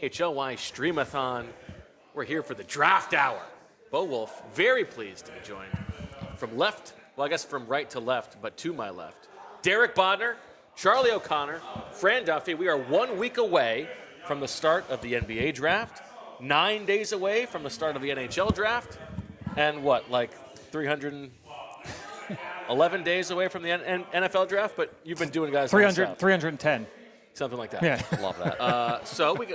PHLY Streamathon. We're here for the Draft Hour. Bo Wulf, very pleased to be joined from left, well, I guess from right to left, but to my left. Derek Bodner, Charlie O'Connor, Fran Duffy. We are 1 week away from the start of the NBA draft, 9 days away from the start of the NHL draft, and what, like 311 days away from the NFL draft? But you've been doing guys 310. Something like that. Yeah. Love that. So we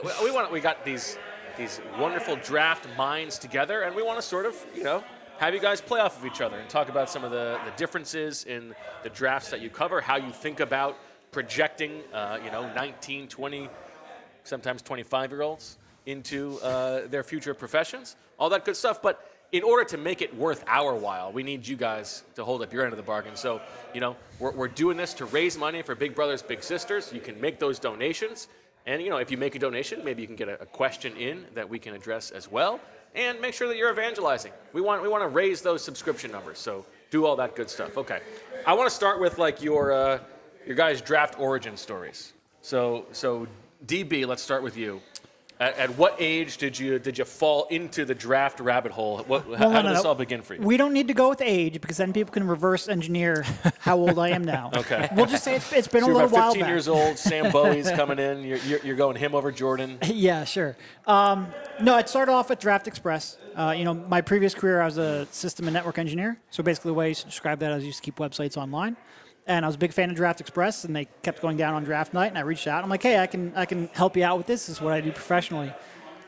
got these wonderful draft minds together, and we want to sort of, have you guys play off of each other and talk about some of the differences in the drafts that you cover, how you think about projecting, 19, 20, sometimes 25-year-olds into their future professions, all that good stuff. But in order to make it worth our while, we need you guys to hold up your end of the bargain. So, we're doing this to raise money for Big Brothers, Big Sisters. You can make those donations. And, if you make a donation, maybe you can get a question in that we can address as well. And make sure that you're evangelizing. We want to raise those subscription numbers. So do all that good stuff. Okay. I want to start with, your guys' draft origin stories. So DB, let's start with you. At what age did you fall into the draft rabbit hole? How did this all begin for you? We don't need to go with age because then people can reverse enginear how old I am now. Okay. We'll just say it's been so a little about while 15 back. years old, Sam Bowie's coming in. You're going him over Jordan. Yeah, sure. No, it started off with Draft Express. My previous career, I was a system and network engineer. So basically the way I used to describe that, I used to keep websites online. And I was a big fan of Draft Express, and they kept going down on draft night, and I reached out. I'm like, hey, I can help you out with this. This is what I do professionally.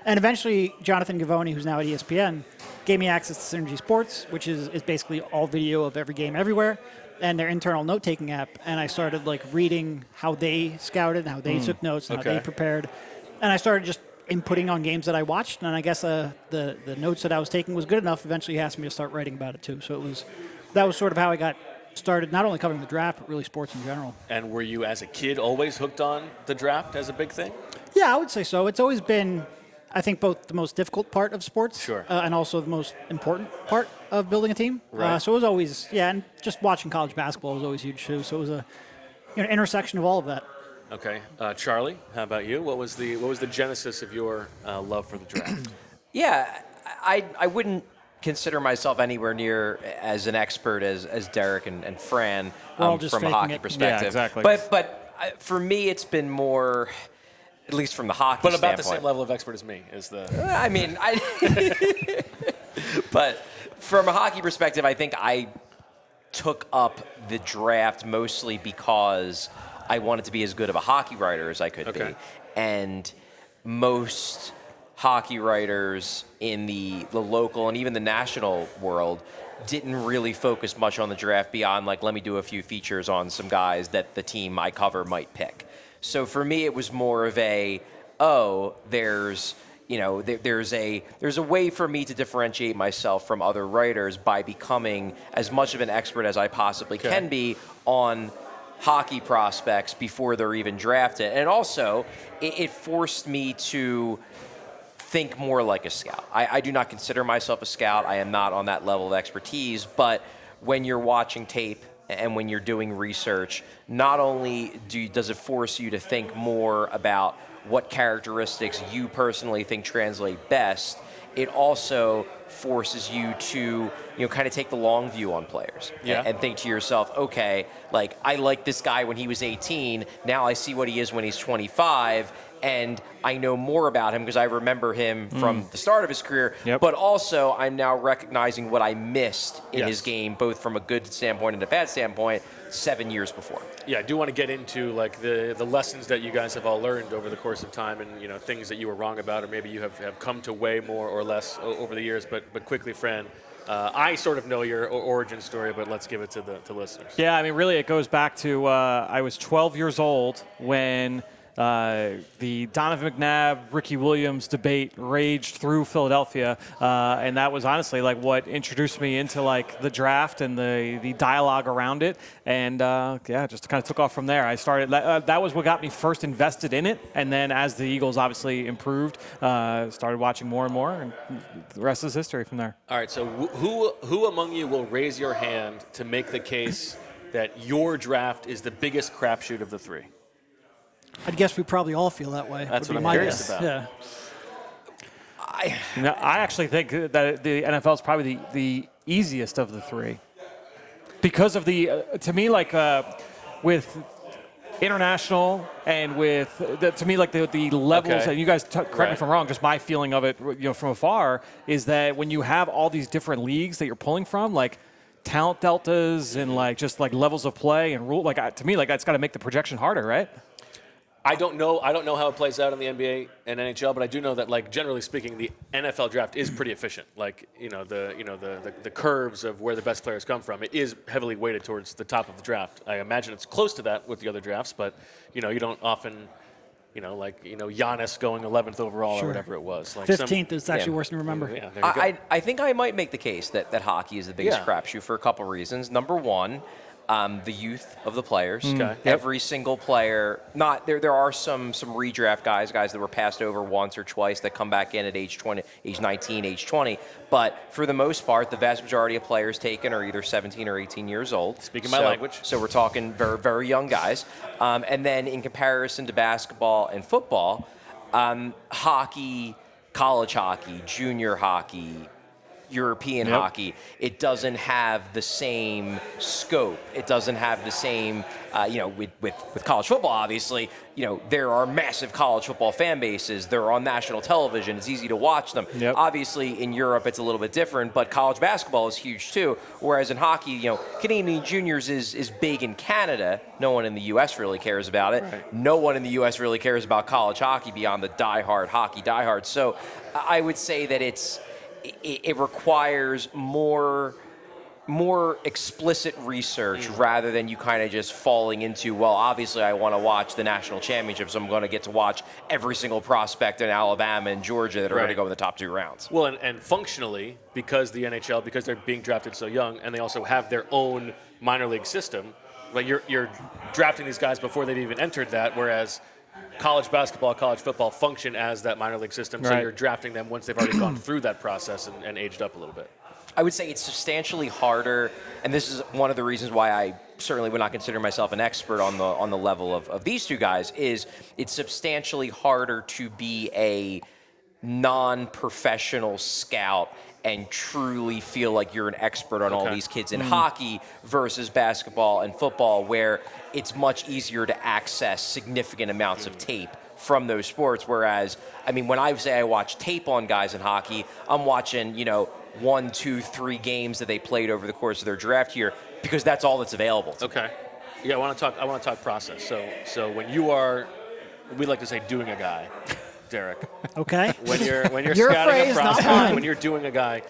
And eventually, Jonathan Gavoni, who's now at ESPN, gave me access to Synergy Sports, which is basically all video of every game everywhere, and their internal note-taking app. And I started reading how they scouted, how they took notes, and how they prepared. And I started just inputting on games that I watched, and I guess the notes that I was taking was good enough. Eventually, he asked me to start writing about it too. So that was sort of how I got started, not only covering the draft, but really sports in general. And were you, as a kid, always hooked on the draft as a big thing? Yeah, I would say so. It's always been, I think, both the most difficult part of sports and also the most important part of building a team. Right. So it was always, and just watching college basketball was always huge too. So it was a intersection of all of that. Okay. Charlie, how about you? What was the genesis of your love for the draft? Yeah, I wouldn't consider myself anywhere near as an expert as Derek and Fran from a hockey perspective. Yeah, exactly. But for me, it's been more, at least from the hockey but about standpoint. the same level of expert as me is the. But from a hockey perspective, I think I took up the draft mostly because I wanted to be as good of a hockey writer as I could be, and most hockey writers in the local and even the national world didn't really focus much on the draft beyond let me do a few features on some guys that the team I cover might pick. So for me, it was more of there's a way for me to differentiate myself from other writers by becoming as much of an expert as I possibly can be on hockey prospects before they're even drafted. And also, it forced me to think more like a scout. I do not consider myself a scout. I am not on that level of expertise. But when you're watching tape and when you're doing research, not only does it force you to think more about what characteristics you personally think translate best, it also forces you to kind of take the long view on players and think to yourself, okay, I liked this guy when he was 18, now I see what he is when he's 25, and I know more about him because I remember him from the start of his career, but also I'm now recognizing what I missed in his game, both from a good standpoint and a bad standpoint, 7 years before. Yeah, I do want to get into the lessons that you guys have all learned over the course of time, and things that you were wrong about, or maybe you have come to weigh more or less over the years. But quickly, Fran, I sort of know your origin story, but let's give it to the listeners. Yeah, I mean, really, it goes back to I was 12 years old when the Donovan McNabb, Ricky Williams debate raged through Philadelphia, and that was honestly what introduced me into the draft and the dialogue around it, and just kind of took off from there. I started that was what got me first invested in it, and then as the Eagles obviously improved, started watching more and more, and the rest is history from there. All right, so who among you will raise your hand to make the case that your draft is the biggest crapshoot of the three? I'd guess we probably all feel that way. That's would what be I'm my curious guess. about. Yeah. I actually think that the NFL is probably the easiest of the three because of to me, like with international and with to me, like the levels, Okay. and you guys correct me if I'm wrong, just my feeling of it, from afar, is that when you have all these different leagues that you're pulling from, like talent deltas and like just like levels of play and rule, like to me, like that's got to make the projection harder, right? I don't know how it plays out in the NBA and NHL, but I do know that, like, generally speaking, the NFL draft is pretty efficient. Like, the curves of where the best players come from, it is heavily weighted towards the top of the draft. I imagine it's close to that with the other drafts, but you don't often, Giannis going 11th overall or whatever it was. Like 15th is actually worse than remember. Yeah, there you go. I think I might make the case that hockey is the biggest Yeah. crapshoot for a couple reasons. Number one, the youth of the players. Okay. Every single player. Not there are some redraft guys that were passed over once or twice that come back in at age 20, age 19, age 20. But for the most part, the vast majority of players taken are either 17 or 18 years old. Speaking my language. So we're talking very, very young guys. And then in comparison to basketball and football, hockey, college hockey, junior hockey, European hockey, it doesn't have the same scope. It doesn't have the same, with college football, obviously, there are massive college football fan bases. They're on national television. It's easy to watch them. Yep. Obviously, in Europe, it's a little bit different, but college basketball is huge too. Whereas in hockey, Canadian Juniors is big in Canada. No one in the U.S. really cares about it. Right. No one in the U.S. really cares about college hockey beyond the diehard hockey diehards. So I would say that it requires more explicit research rather than you kind of just falling into, well, obviously I want to watch the national championship, so I'm going to get to watch every single prospect in Alabama and Georgia that are going to go in the top 2 rounds. Well, and functionally, because the NHL, because they're being drafted so young, and they also have their own minor league system, like you're drafting these guys before they've even entered that, whereas college basketball, college football function as that minor league system, so Right. you're drafting them once they've already gone through that process and aged up a little bit. I would say it's substantially harder, and this is one of the reasons why I certainly would not consider myself an expert on the level of these two guys, is it's substantially harder to be a non-professional scout and truly feel like you're an expert on all these kids in hockey versus basketball and football, where it's much easier to access significant amounts of tape from those sports. Whereas, I mean, when I say I watch tape on guys in hockey, I'm watching, 1, 2, 3 games that they played over the course of their draft year, because that's all that's available to me. Okay. Yeah, I want to talk process. So when you are, we like to say doing a guy, Derek. Okay. When you're Your scouting phrase, a not prospect, mine. when you're doing a guy,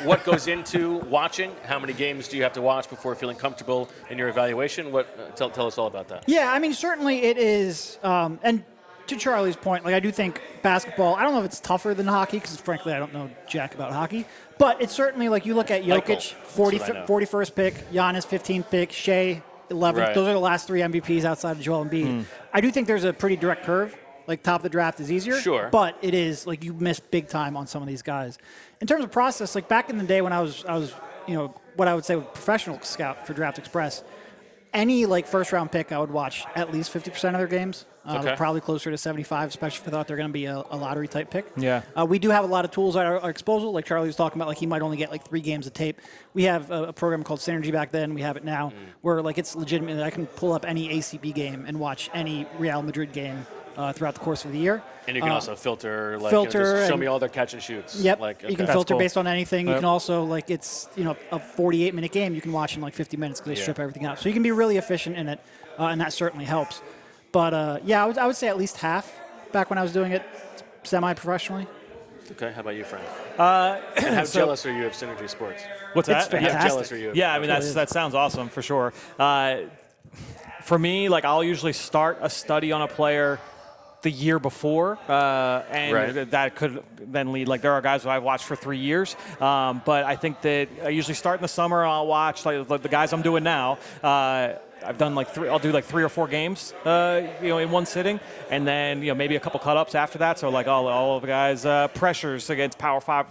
what goes into watching? How many games do you have to watch before feeling comfortable in your evaluation? Tell us all about that. Yeah, I mean, certainly it is. And to Charlie's point, like I do think basketball, I don't know if it's tougher than hockey, because frankly, I don't know jack about hockey. But it's certainly, like, you look at Jokic, 41st pick, Giannis, 15th pick, Shea, 11th. Right. Those are the last 3 MVPs outside of Joel Embiid. I do think there's a pretty direct curve. Like, top of the draft is easier. Sure. But it is, like, you miss big time on some of these guys. In terms of process, like, back in the day when I was what I would say was professional scout for Draft Express, any, like, first-round pick, I would watch at least 50% of their games. Probably closer to 75, especially if I thought they're going to be a lottery-type pick. Yeah. We do have a lot of tools at our disposal. Like Charlie was talking about, like he might only get like 3 games of tape. We have a program called Synergy back then. We have it now, where like it's legitimately I can pull up any ACB game and watch any Real Madrid game throughout the course of the year. And you can also filter, like, filter just show and- me all their catch and shoots. Yep. Like, You can That's filter cool. based on anything. You Yep. can also, like, it's, a 48-minute game you can watch in like 50 minutes because they strip everything out. So you can be really efficient in it, and that certainly helps. But, yeah, I would say at least half back when I was doing it semi-professionally. Okay, how about you, Frank? And how jealous are you of Synergy Sports? What's It's that? fantastic. How jealous are you? Yeah, I mean that sounds awesome for sure. For me, like I'll usually start a study on a player the year before, and Right. that could then lead. Like there are guys who I've watched for 3 years, but I think that I usually start in the summer. I'll watch like the guys I'm doing now. I've done like 3. I'll do like 3 or 4 games, in one sitting, and then maybe a couple cut-ups after that. So like all of the guys' pressures against Power Five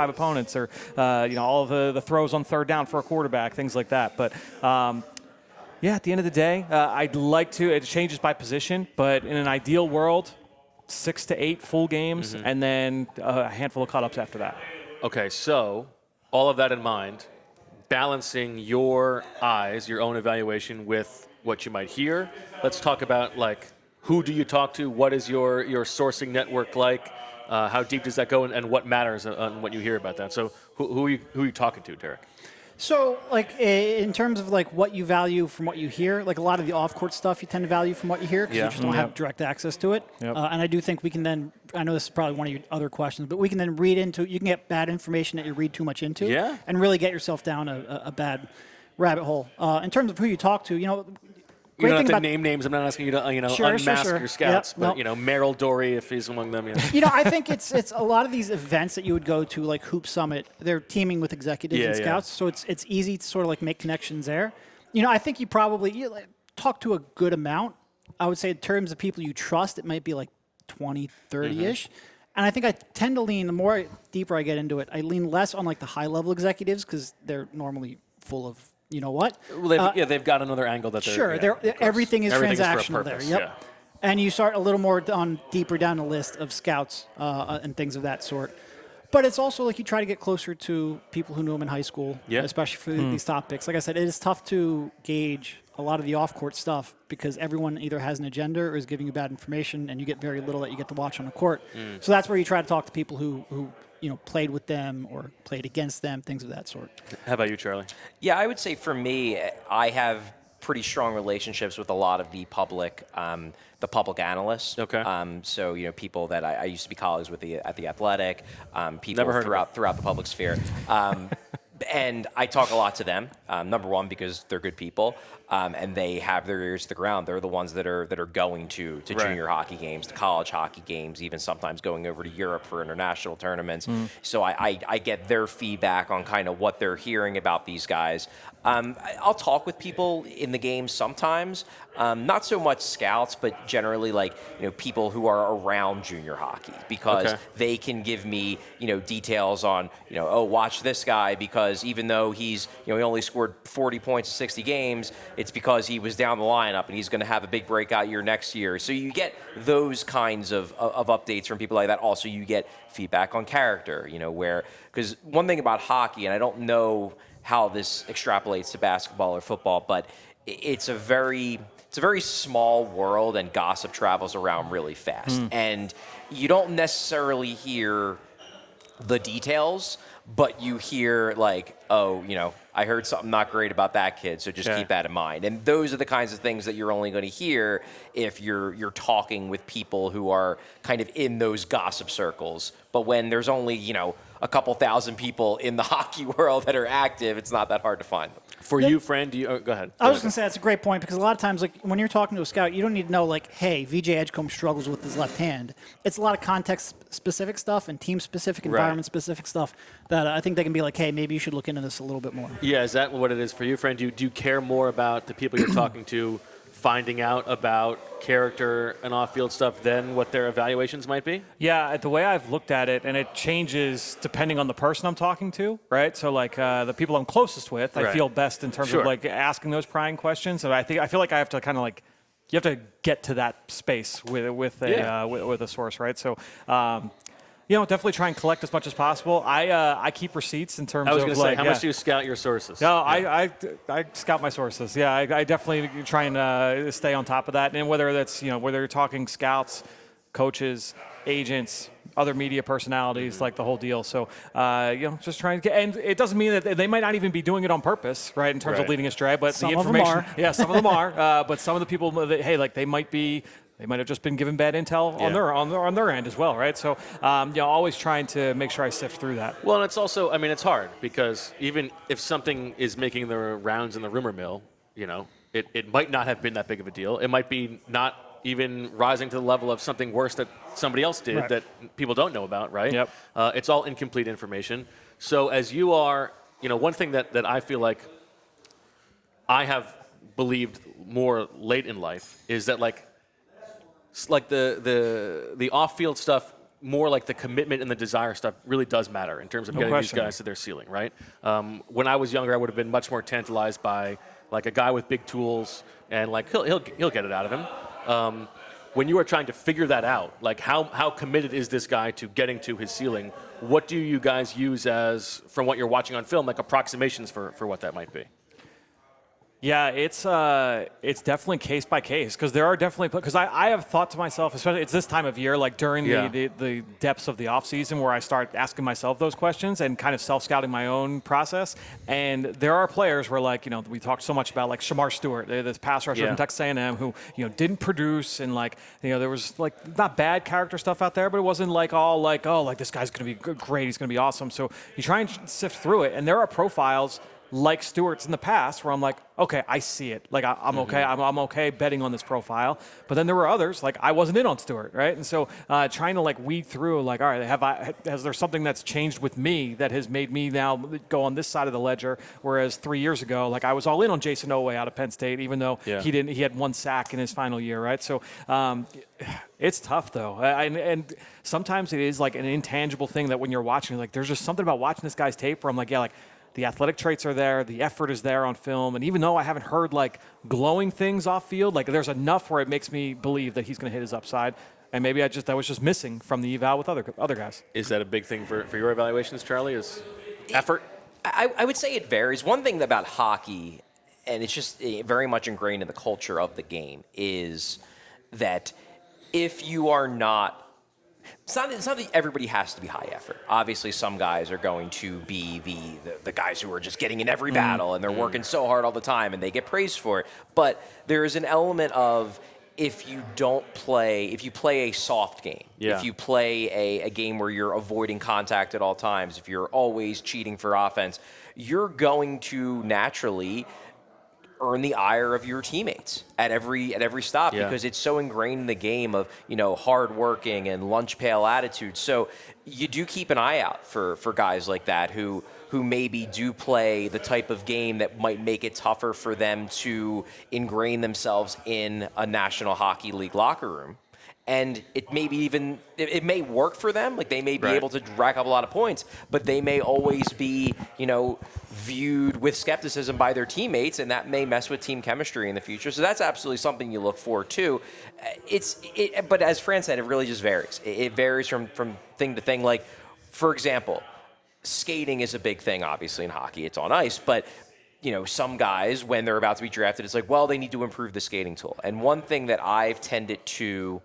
opponents, or all of the throws on third down for a quarterback, things like that. But Yeah, at the end of the day, I'd like to. It changes by position, but in an ideal world, 6 to 8 full games, and then a handful of cut-ups after that. Okay, so all of that in mind, balancing your eyes, your own evaluation with what you might hear. Let's talk about, like, who do you talk to? What is your sourcing network like? How deep does that go, and what matters on what you hear about that? So who are you talking to, Derek? So, like, in terms of, like, what you value from what you hear, like, a lot of the off-court stuff you tend to value from what you hear because you just don't have direct access to it. Yep. And I do think we can then, I know this is probably one of your other questions, but we can then read into, you can get bad information that you read too much into and really get yourself down a bad rabbit hole. In terms of who you talk to, you know, You don't have to name names. I'm not asking you to, unmask your scouts, but, Merrill Dory, if he's among them. I think it's a lot of these events that you would go to, like Hoop Summit, they're teaming with executives and scouts, so it's easy to sort of, like, make connections there. I think you probably talk to a good amount. I would say in terms of people you trust, it might be like 20, 30-ish. And I think I tend to lean, the more deeper I get into it, I lean less on, like, the high-level executives because they're normally full of you know what? Well, they've got another angle that they're... Sure, everything is transactional there. Yep. Yeah. And you start a little more deeper down the list of scouts and things of that sort. But it's also like you try to get closer to people who knew him in high school, especially for these top picks. Like I said, it is tough to gauge a lot of the off-court stuff because everyone either has an agenda or is giving you bad information, and you get very little that you get to watch on the court. So that's where you try to talk to people who played with them or played against them, things of that sort. How about you, Charlie? Yeah, I would say for me, I have pretty strong relationships with a lot of the public analysts. Okay. So people that I used to be colleagues with at the Athletic, people throughout the public sphere. And I talk a lot to them. Number one, because they're good people, and they have their ears to the ground. They're the ones that are going to junior hockey games, to college hockey games, even sometimes going over to Europe for international tournaments. So I get their feedback on kind of what they're hearing about these guys. I'll talk with people in the game sometimes, not so much scouts, but generally people who are around junior hockey, because they can give me details on watch this guy because even though he's he only scored 40 points in 60 games, it's because he was down the lineup and he's going to have a big breakout year next year. So you get those kinds of updates from people like that. Also, you get feedback on character, because one thing about hockey, and I don't know how this extrapolates to basketball or football, but it's a very small world, and gossip travels around really fast. And you don't necessarily hear the details, but you hear I heard something not great about that kid, so just keep that in mind. And those are the kinds of things that you're only going to hear if you're talking with people who are kind of in those gossip circles. But when there's only, a couple thousand people in the hockey world that are active, it's not that hard to find them. For you, Fran, go ahead. I was just going to say that's a great point, because a lot of times, when you're talking to a scout, you don't need to know, hey, VJ Edgecombe struggles with his left hand. It's a lot of context-specific stuff and team-specific, environment-specific stuff that I think they can be like, hey, maybe you should look into this a little bit more. Yeah, is that what it is for you, Fran? Do you care more about the people you're talking to finding out about character and off-field stuff than what their evaluations might be? Yeah, the way I've looked at it, and it changes depending on the person I'm talking to, right? So, the people I'm closest with, I feel best in terms of, asking those prying questions. So I feel like I have to kind of, you have to get to that space with a source, right? So, definitely try and collect as much as possible. I keep receits in terms of, I was going to say, how much do you scout your sources? No, I scout my sources. Yeah, I definitely try and stay on top of that. And whether that's, whether you're talking scouts, coaches, agents, other media personalities, the whole deal. So, just trying to get, and it doesn't mean that they might not even be doing it on purpose, right, in terms of leading astray, but some the information. Of them are. Yeah, some of them are. But some of the people, they might have just been given bad intel on their end as well, right? So, always trying to make sure I sift through that. Well, and it's also, it's hard because even if something is making the rounds in the rumor mill, it might not have been that big of a deal. It might be not even rising to the level of something worse that somebody else did that people don't know about, right? Yep. It's all incomplete information. So as you are, one thing that I feel like I have believed more late in life is that the off-field stuff, more like the commitment and the desire stuff, really does matter in terms of getting these guys to their ceiling, right? When I was younger, I would have been much more tantalized by like a guy with big tools, and like he'll get it out of him. When you are trying to figure that out, like how committed is this guy to getting to his ceiling? What do you guys use as, from what you're watching on film, like approximations for what that might be? Yeah, it's definitely case by case, because there are definitely, because I have thought to myself, especially it's this time of year, like during the depths of the off season, where I start asking myself those questions and kind of self-scouting my own process. And there are players where, like, we talked so much about, like Shamar Stewart, this pass rusher from Texas A&M, who didn't produce, and like there was like not bad character stuff out there, but it wasn't like all like, oh, like this guy's going to be great, he's going to be awesome. So you try and sift through it, and there are profiles like Stewart's in the past, where I'm like, okay, I see it. Like, I'm okay. I'm okay betting on this profile. But then there were others, like I wasn't in on Stewart, right? And so trying to like weed through, like, all right, has there something that's changed with me that has made me now go on this side of the ledger? Whereas 3 years ago, like I was all in on Jason Oweh out of Penn State, even though he had 1 sack in his final year, right? So it's tough though, and sometimes it is like an intangible thing that when you're watching, like there's just something about watching this guy's tape where I'm like, yeah, like, the athletic traits are there, the effort is there on film, and even though I haven't heard like glowing things off field, like there's enough where it makes me believe that he's going to hit his upside, and maybe that was just missing from the eval with other guys. Is that a big thing for your evaluations, Charlie? Is effort? I would say it varies. One thing about hockey, and it's just very much ingrained in the culture of the game, is that if you are not, it's not that everybody has to be high effort. Obviously, some guys are going to be the guys who are just getting in every battle, and they're working so hard all the time, and they get praised for it. But there is an element of, if you play a soft game, if you play a game where you're avoiding contact at all times, if you're always cheating for offense, you're going to naturally earn the ire of your teammates at every stop, because it's so ingrained in the game of hard working and lunch pail attitude. So you do keep an eye out for guys like that who maybe do play the type of game that might make it tougher for them to ingrain themselves in a National Hockey League locker room. And it may work for them. Like they may be able to rack up a lot of points, but they may always be, viewed with skepticism by their teammates, and that may mess with team chemistry in the future. So that's absolutely something you look for too. But as Fran said, it really just varies. It varies from thing to thing. Like, for example, skating is a big thing, obviously, in hockey. It's on ice, but some guys, when they're about to be drafted, it's like, well, they need to improve the skating tool. And one thing that I've tended to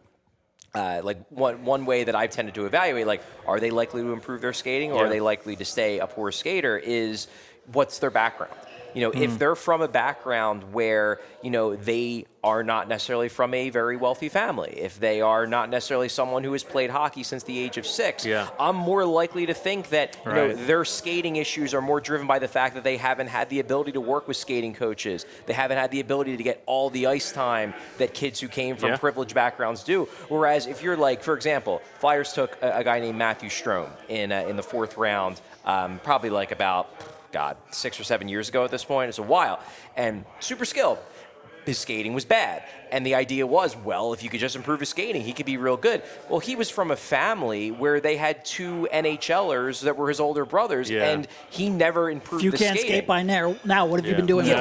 one way that I've tended to evaluate, like, are they likely to improve their skating, or are they likely to stay a poor skater, is what's their background. If they're from a background where, they are not necessarily from a very wealthy family, if they are not necessarily someone who has played hockey since the age of 6, I'm more likely to think that their skating issues are more driven by the fact that they haven't had the ability to work with skating coaches. They haven't had the ability to get all the ice time that kids who came from privileged backgrounds do. Whereas if you're like, for example, Flyers took a guy named Matthew Strome in the 4th round, probably like about 6 or 7 years ago at this point. It's a while. And super skilled. His skating was bad. And the idea was, well, if you could just improve his skating, he could be real good. Well, he was from a family where they had 2 NHLers that were his older brothers, and he never improved the skating. If you can't skate by now, what have you been doing?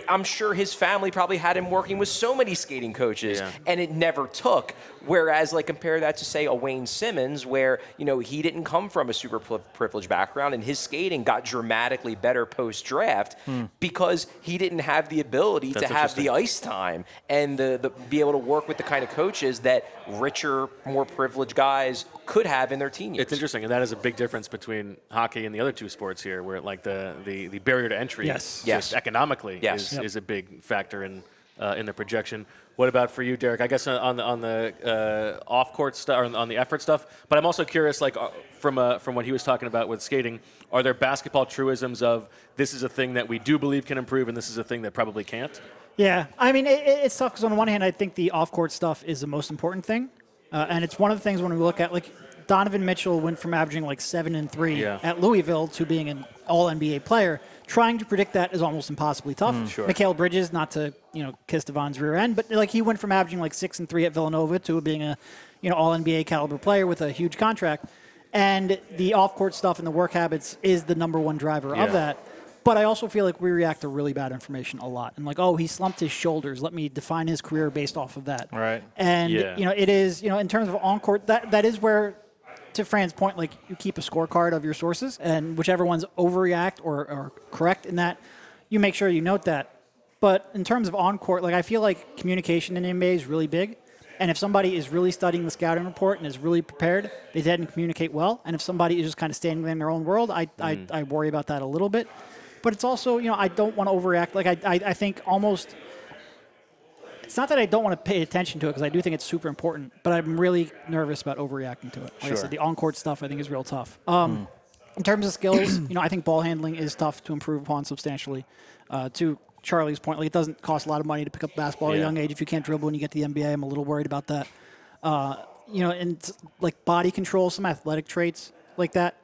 I'm sure his family probably had him working with so many skating coaches, and it never took. Whereas, like, compare that to, say, a Wayne Simmons, where, he didn't come from a super privileged background, and his skating got dramatically better post-draft because he didn't have the ability to have the ice time and the be able to work with the kind of coaches that richer, more privileged guys could have in their teen years. It's interesting, and that is a big difference between hockey and the other 2 sports here, where like the barrier to entry, just economically, is a big factor in the projection. What about for you, Derek? I guess on the off-court stuff, or on the effort stuff. But I'm also curious, like from what he was talking about with skating, are there basketball truisms of this is a thing that we do believe can improve, and this is a thing that probably can't? Yeah, I mean, it's tough because on the one hand, I think the off-court stuff is the most important thing. And it's one of the things when we look at, like, Donovan Mitchell went from averaging like 7 and 3 at Louisville to being an all-NBA player. Trying to predict that is almost impossibly tough. Sure. Mikal Bridges, not to kiss Devon's rear end, but like he went from averaging like 6 and 3 at Villanova to being a all-NBA caliber player with a huge contract. And the off-court stuff and the work habits is the number one driver of that. But I also feel like we react to really bad information a lot. And like, oh, he slumped his shoulders. Let me define his career based off of that. Right. And, it is, in terms of on-court, that is where, to Fran's point, like, you keep a scorecard of your sources, and whichever ones overreact or correct in that, you make sure you note that. But in terms of on-court, like, I feel like communication in the NBA is really big. And if somebody is really studying the scouting report and is really prepared, they tend to communicate well. And if somebody is just kind of standing in their own world, I worry about that a little bit. But it's also, I don't want to overreact. Like, I think almost, it's not that I don't want to pay attention to it, because I do think it's super important, but I'm really nervous about overreacting to it. Like I said, the on-court stuff I think is real tough. In terms of skills, I think ball handling is tough to improve upon substantially. To Charlie's point, like, it doesn't cost a lot of money to pick up basketball at a young age. If you can't dribble when you get to the NBA, I'm a little worried about that. And like body control, some athletic traits like that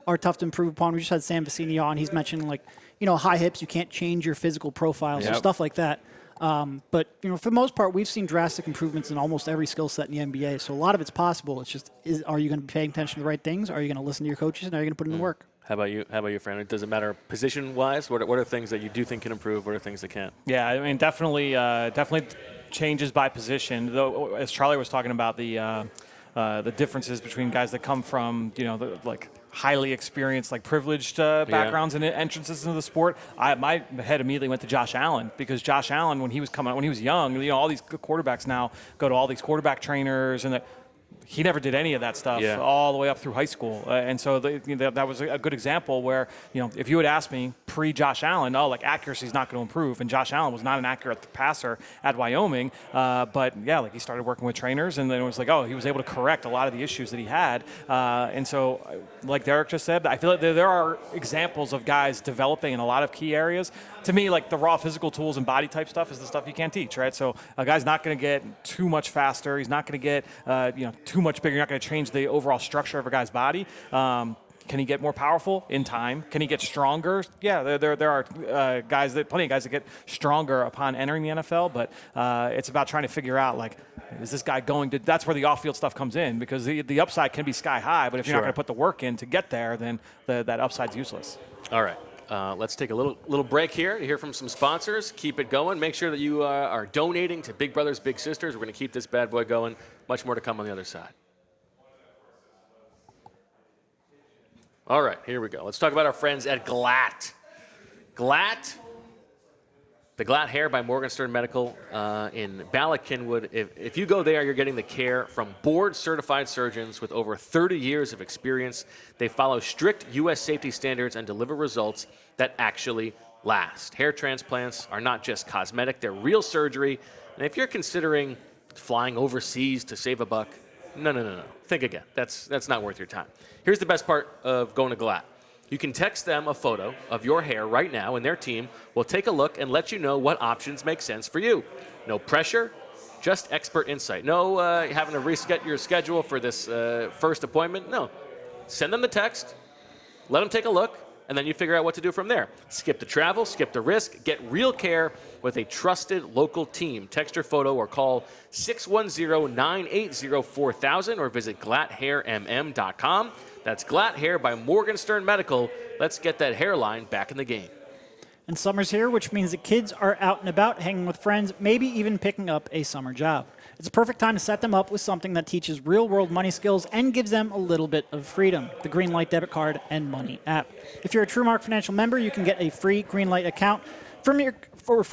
are tough to improve upon. We just had Sam Vecini on. He's mentioned, like, high hips, you can't change your physical profile, so stuff like that. But, for the most part, we've seen drastic improvements in almost every skill set in the NBA. So a lot of it's possible. It's just, are you going to be paying attention to the right things? Are you going to listen to your coaches? And are you going to put in the work? How about you, Fran? Does it matter position-wise? What are things that you do think can improve? What are things that can't? Yeah, I mean, definitely changes by position. Though, as Charlie was talking about the differences between guys that come from, highly experienced, privileged backgrounds and entrances into the sport. My head immediately went to Josh Allen, because Josh Allen, when he was young, all these quarterbacks now go to all these quarterback trainers, and he never did any of that stuff all the way up through high school. And so that was a good example where, if you had asked me pre-Josh Allen, accuracy is not going to improve. And Josh Allen was not an accurate passer at Wyoming. But, he started working with trainers, and then it was he was able to correct a lot of the issues that he had. And so, like Derek just said, I feel like there are examples of guys developing in a lot of key areas. To me, the raw physical tools and body type stuff is the stuff you can't teach, right? So a guy's not going to get too much faster. He's not going to get, too much bigger. You're not going to change the overall structure of a guy's body. Can he get more powerful in time? Can he get stronger? Yeah, there are plenty of guys that get stronger upon entering the NFL, but it's about trying to figure out, is this guy going to – that's where the off-field stuff comes in, because the upside can be sky high, but if you're not going to put the work in to get there, then that upside's useless. All right. Let's take a little break here to hear from some sponsors. Keep it going. Make sure that you are donating to Big Brothers Big Sisters. We're going to keep this bad boy going. Much more to come on the other side. All right, here we go. Let's talk about our friends at Glatt. Glatt, the Glatt Hair by Morgenstern Medical in Bala-Cynwyd. If you go there, you're getting the care from board-certified surgeons with over 30 years of experience. They follow strict U.S. safety standards and deliver results that actually last. Hair transplants are not just cosmetic, they're real surgery. And if you're considering flying overseas to save a buck, no. Think again. That's not worth your time. Here's the best part of going to Glatt. You can text them a photo of your hair right now, and their team will take a look and let you know what options make sense for you. No pressure, just expert insight. No having to reset your schedule for this first appointment. No. Send them the text, let them take a look, and then you figure out what to do from there. Skip the travel, skip the risk, get real care with a trusted local team. Text your photo or call 610-980-4000 or visit glatthairmm.com. That's Glatt Hair by Morgenstern Medical. Let's get that hairline back in the game. And summer's here, which means the kids are out and about, hanging with friends, maybe even picking up a summer job. It's a perfect time to set them up with something that teaches real-world money skills and gives them a little bit of freedom, the Greenlight debit card and money app. If you're a TrueMark Financial member, you can get a free Greenlight account for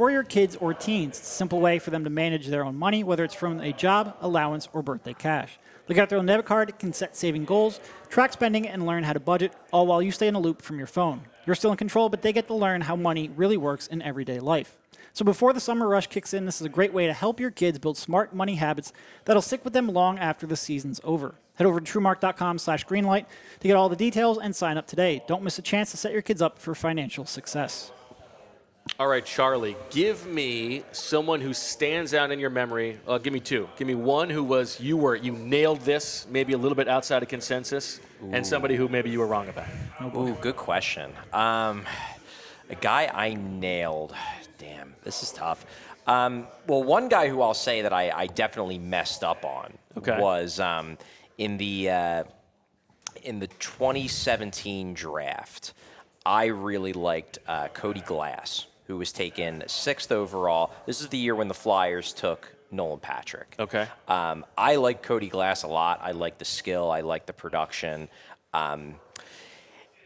your kids or teens. It's a simple way for them to manage their own money, whether it's from a job, allowance, or birthday cash. They got their own debit card, can set saving goals, track spending, and learn how to budget, all while you stay in a loop from your phone. You're still in control, but they get to learn how money really works in everyday life. So before the summer rush kicks in, this is a great way to help your kids build smart money habits that'll stick with them long after the season's over. Head over to TrueMark.com/greenlight to get all the details and sign up today. Don't miss a chance to set your kids up for financial success. All right, Charlie, give me someone who stands out in your memory. Give me two. Give me one who was you nailed this, maybe a little bit outside of consensus, and somebody who maybe you were wrong about. Ooh, good question. A guy I nailed. Damn, this is tough. Well, one guy who I'll say that I definitely messed up on was in the 2017 draft. I really liked Cody Glass, who was taken 6th overall. This is the year when the Flyers took Nolan Patrick. Okay. I like Cody Glass a lot. I like the skill. I like the production.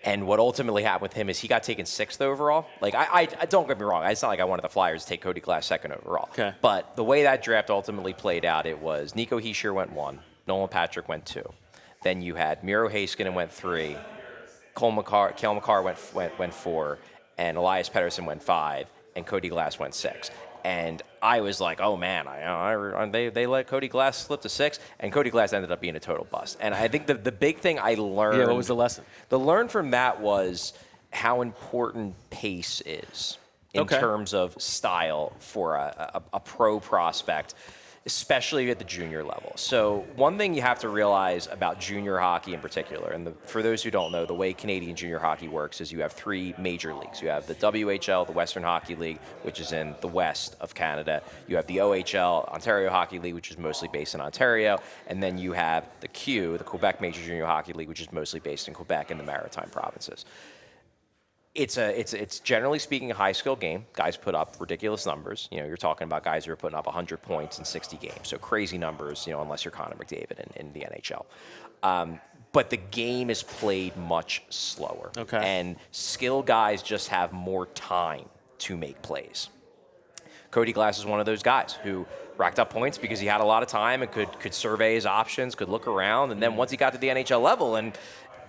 And what ultimately happened with him is he got taken 6th overall. Like, I don't get me wrong. It's not like I wanted the Flyers to take Cody Glass 2nd overall. Okay. But the way that draft ultimately played out, it was Nico Hischier went 1, Nolan Patrick went 2. Then you had Miro Heiskanen went 3, Cale Makar went 4, and Elias Pettersson went 5, and Cody Glass went 6. And I was like, oh man, they let Cody Glass slip to 6, and Cody Glass ended up being a total bust. And I think the big thing I learned. Yeah, what was the lesson? The learn from that was how important pace is in terms of style for a pro prospect, especially at the junior level. So one thing you have to realize about junior hockey in particular, and for those who don't know, the way Canadian junior hockey works is you have 3 major leagues. You have the WHL, the Western Hockey League, which is in the west of Canada. You have the OHL, Ontario Hockey League, which is mostly based in Ontario. And then you have the Q, the Quebec Major Junior Hockey League, which is mostly based in Quebec and the Maritime provinces. It's generally speaking a high-skill game. Guys put up ridiculous numbers. You're talking about guys who are putting up 100 points in 60 games. So crazy numbers, unless you're Connor McDavid in the NHL. But the game is played much slower. Okay. And skill guys just have more time to make plays. Cody Glass is one of those guys who racked up points because he had a lot of time and could survey his options, could look around. And then once he got to the NHL level, and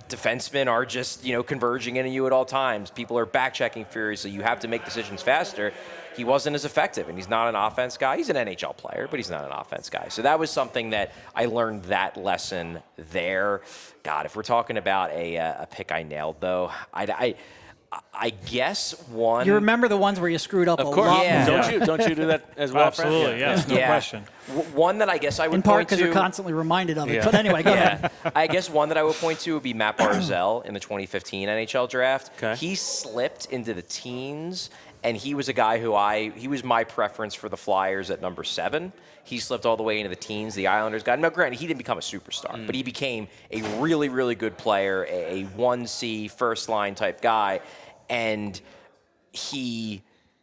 defensemen are just, converging into you at all times. People are back-checking furiously. You have to make decisions faster. He wasn't as effective, and he's not an offense guy. He's an NHL player, but he's not an offense guy. So that was something that I learned that lesson there. God, if we're talking about a pick I nailed, though, I guess one. You remember the ones where you screwed up a lot. Yeah. Don't you do that as well? Absolutely, yes, no question. One that I guess I would In part point to. because you're constantly reminded of it. But anyway, go ahead. I guess one that I would point to would be Matt Barzal in the 2015 NHL draft. Okay. He slipped into the teens, and he was a guy he was my preference for the Flyers at number 7. He slipped all the way into the teens. The Islanders got him. Now, granted, he didn't become a superstar, but he became a really, really good player, a 1C first-line type guy. And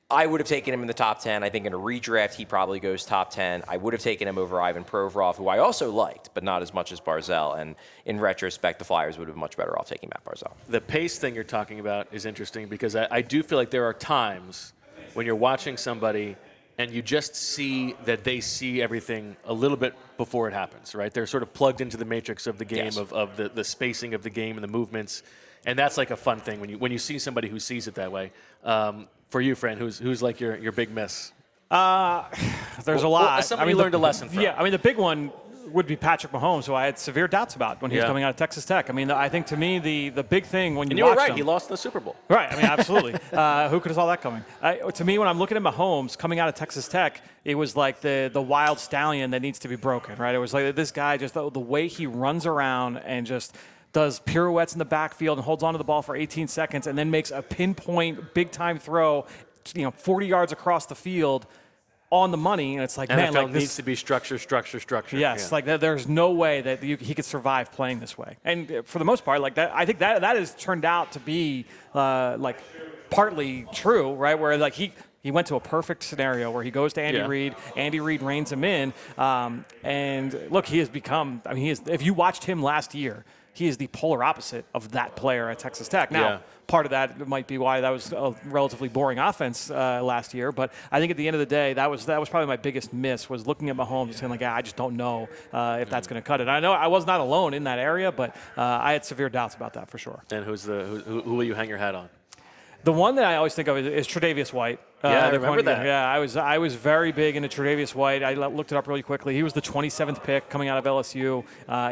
I would have taken him in the top 10. I think in a redraft, he probably goes top 10. I would have taken him over Ivan Provorov, who I also liked, but not as much as Barzal. And in retrospect, the Flyers would have been much better off taking Matt Barzal. The pace thing you're talking about is interesting because I do feel like there are times when you're watching somebody and you just see that they see everything a little bit before it happens, right? They're sort of plugged into the matrix of the game, Yes. of the spacing of the game and the movements. And that's like a fun thing when you see somebody who sees it that way. For you, Fran, who's like your big miss? There's a lot. Somebody learned a lesson from. Yeah, the big one would be Patrick Mahomes, who I had severe doubts about when he was coming out of Texas Tech. I think to me the big thing when you were watch right. him, He lost the Super Bowl. Right. Absolutely. Who could have saw that coming? To me, when I'm looking at Mahomes coming out of Texas Tech, it was like the wild stallion that needs to be broken. Right. It was like this guy just the way he runs around and just does pirouettes in the backfield and holds onto the ball for 18 seconds and then makes a pinpoint big-time throw, 40 yards across the field on the money. And it's like, NFL man, needs to be structure. Yes, there's no way that he could survive playing this way. And for the most part, like that, I think that has turned out to be partly true, right? Where like he went to a perfect scenario where he goes to Andy Reid. Andy Reid reins him in. And look, he has become, if you watched him last year, he is the polar opposite of that player at Texas Tech. Now, part of that might be why that was a relatively boring offense last year. But I think at the end of the day, that was probably my biggest miss, was looking at Mahomes and saying, like, I just don't know if that's going to cut it. I know I was not alone in that area, but I had severe doubts about that for sure. And who will you hang your hat on? The one that I always think of is Tre'Davious White. I remember that. Yeah, I was very big into Tre'Davious White. I looked it up really quickly. He was the 27th pick coming out of LSU.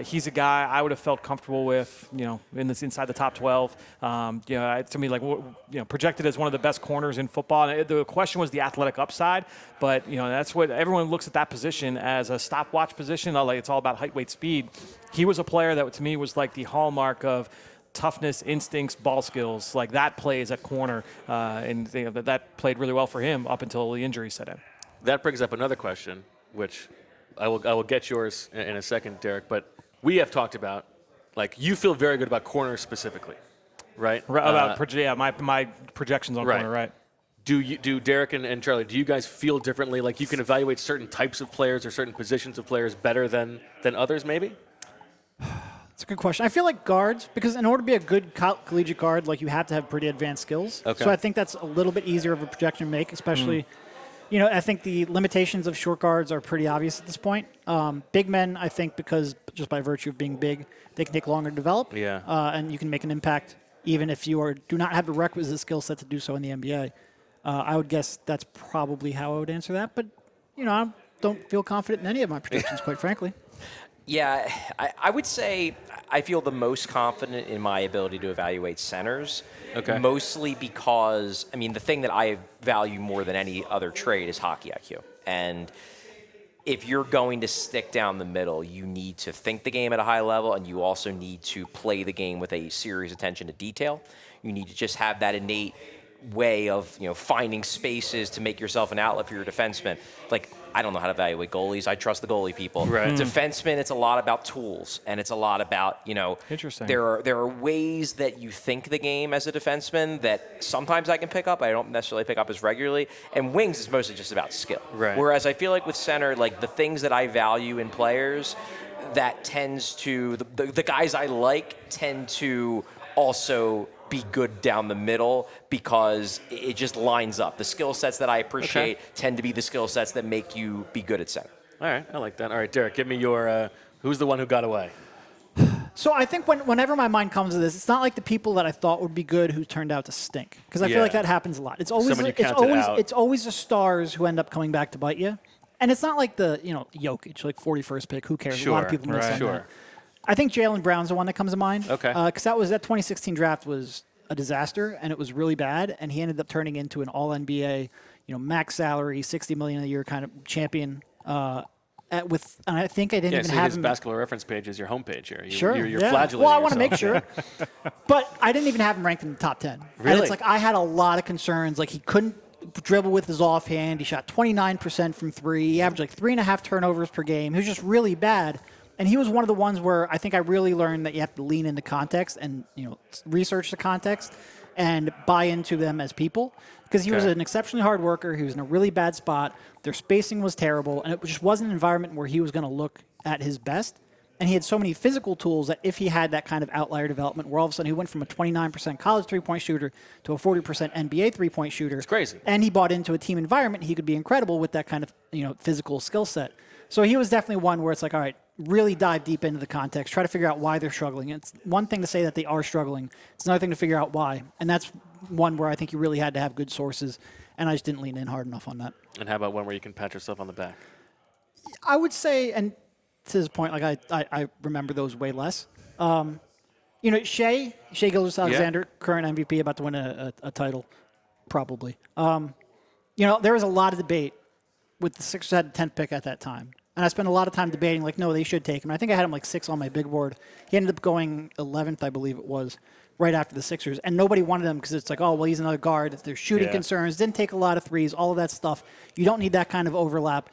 He's a guy I would have felt comfortable with, inside the top 12. To me, projected as one of the best corners in football. And the question was the athletic upside, but that's what everyone looks at that position as a stopwatch position. Like it's all about height, weight, speed. He was a player that to me was like the hallmark of toughness, instincts, ball skills, like that plays at corner, and that played really well for him up until the injury set in. That brings up another question, which I will get yours in a second, Derek. But we have talked about, like, you feel very good about corners specifically. right? My projections on corner, right. Do Derek and Charlie, do you guys feel differently? Like you can evaluate certain types of players or certain positions of players better than others, maybe? That's a good question. I feel like guards, because in order to be a good collegiate guard, like you have to have pretty advanced skills. Okay. So I think that's a little bit easier of a projection to make, especially, I think the limitations of short guards are pretty obvious at this point. Big men, I think, because just by virtue of being big, they can take longer to develop. Yeah. And you can make an impact even if you do not have the requisite skill set to do so in the NBA. I would guess that's probably how I would answer that. But, I don't feel confident in any of my predictions, quite frankly. Yeah, I would say I feel the most confident in my ability to evaluate centers. Okay. Mostly because, the thing that I value more than any other trade is hockey IQ. And if you're going to stick down the middle, you need to think the game at a high level, and you also need to play the game with a serious attention to detail. You need to just have that innate way of finding spaces to make yourself an outlet for your defenseman. Like, I don't know how to evaluate goalies. I trust the goalie people. Right. Defensemen, it's a lot about tools, and it's a lot about Interesting. There are ways that you think the game as a defenseman that sometimes I can pick up. I don't necessarily pick up as regularly. And wings is mostly just about skill. Right. Whereas I feel like with center, like the things that I value in players, that tends to the guys I like tend to also be good down the middle because it just lines up. The skill sets that I appreciate tend to be the skill sets that make you be good at center. All right, I like that. All right, Derek, give me your who's the one who got away? So I think whenever my mind comes to this, it's not like the people that I thought would be good who turned out to stink, because I feel like that happens a lot. It's always it's always the stars who end up coming back to bite you, and it's not like the Jokic, like 41st pick. Who cares? Sure, a lot of people miss on that. I think Jaylen Brown's the one that comes to mind. Okay. Because that 2016 draft was a disaster, and it was really bad, and he ended up turning into an All-NBA, max salary, $60 million a year kind of champion. And I think I didn't even have his him. basketball reference page is your homepage here. Sure. You're flagellating Well, I want to yourself. make sure. But I didn't even have him ranked in the top 10. Really? And it's like I had a lot of concerns. Like he couldn't dribble with his offhand. He shot 29% from three. He averaged like 3.5 turnovers per game. He was just really bad. And he was one of the ones where I think I really learned that you have to lean into context and research the context and buy into them as people. Because he was an exceptionally hard worker. He was in a really bad spot. Their spacing was terrible. And it just wasn't an environment where he was going to look at his best. And he had so many physical tools that if he had that kind of outlier development where all of a sudden he went from a 29% college three-point shooter to a 40% NBA three-point shooter. It's crazy. And he bought into a team environment, he could be incredible with that kind of physical skill set. So he was definitely one where it's like, all right, really dive deep into the context, try to figure out why they're struggling. It's one thing to say that they are struggling. It's another thing to figure out why. And that's one where I think you really had to have good sources, and I just didn't lean in hard enough on that. And how about one where you can pat yourself on the back? I would say, and to this point, like I remember those way less. Shea Gilgeous-Alexander, current MVP, about to win a title, probably. There was a lot of debate with the Sixers had the 10th pick at that time. And I spent a lot of time debating, like, no, they should take him. I think I had him like 6 on my big board. He ended up going 11th, I believe it was, right after the Sixers. And nobody wanted him because it's like, oh, well, he's another guard. There's shooting concerns. Didn't take a lot of threes, all of that stuff. You don't need that kind of overlap.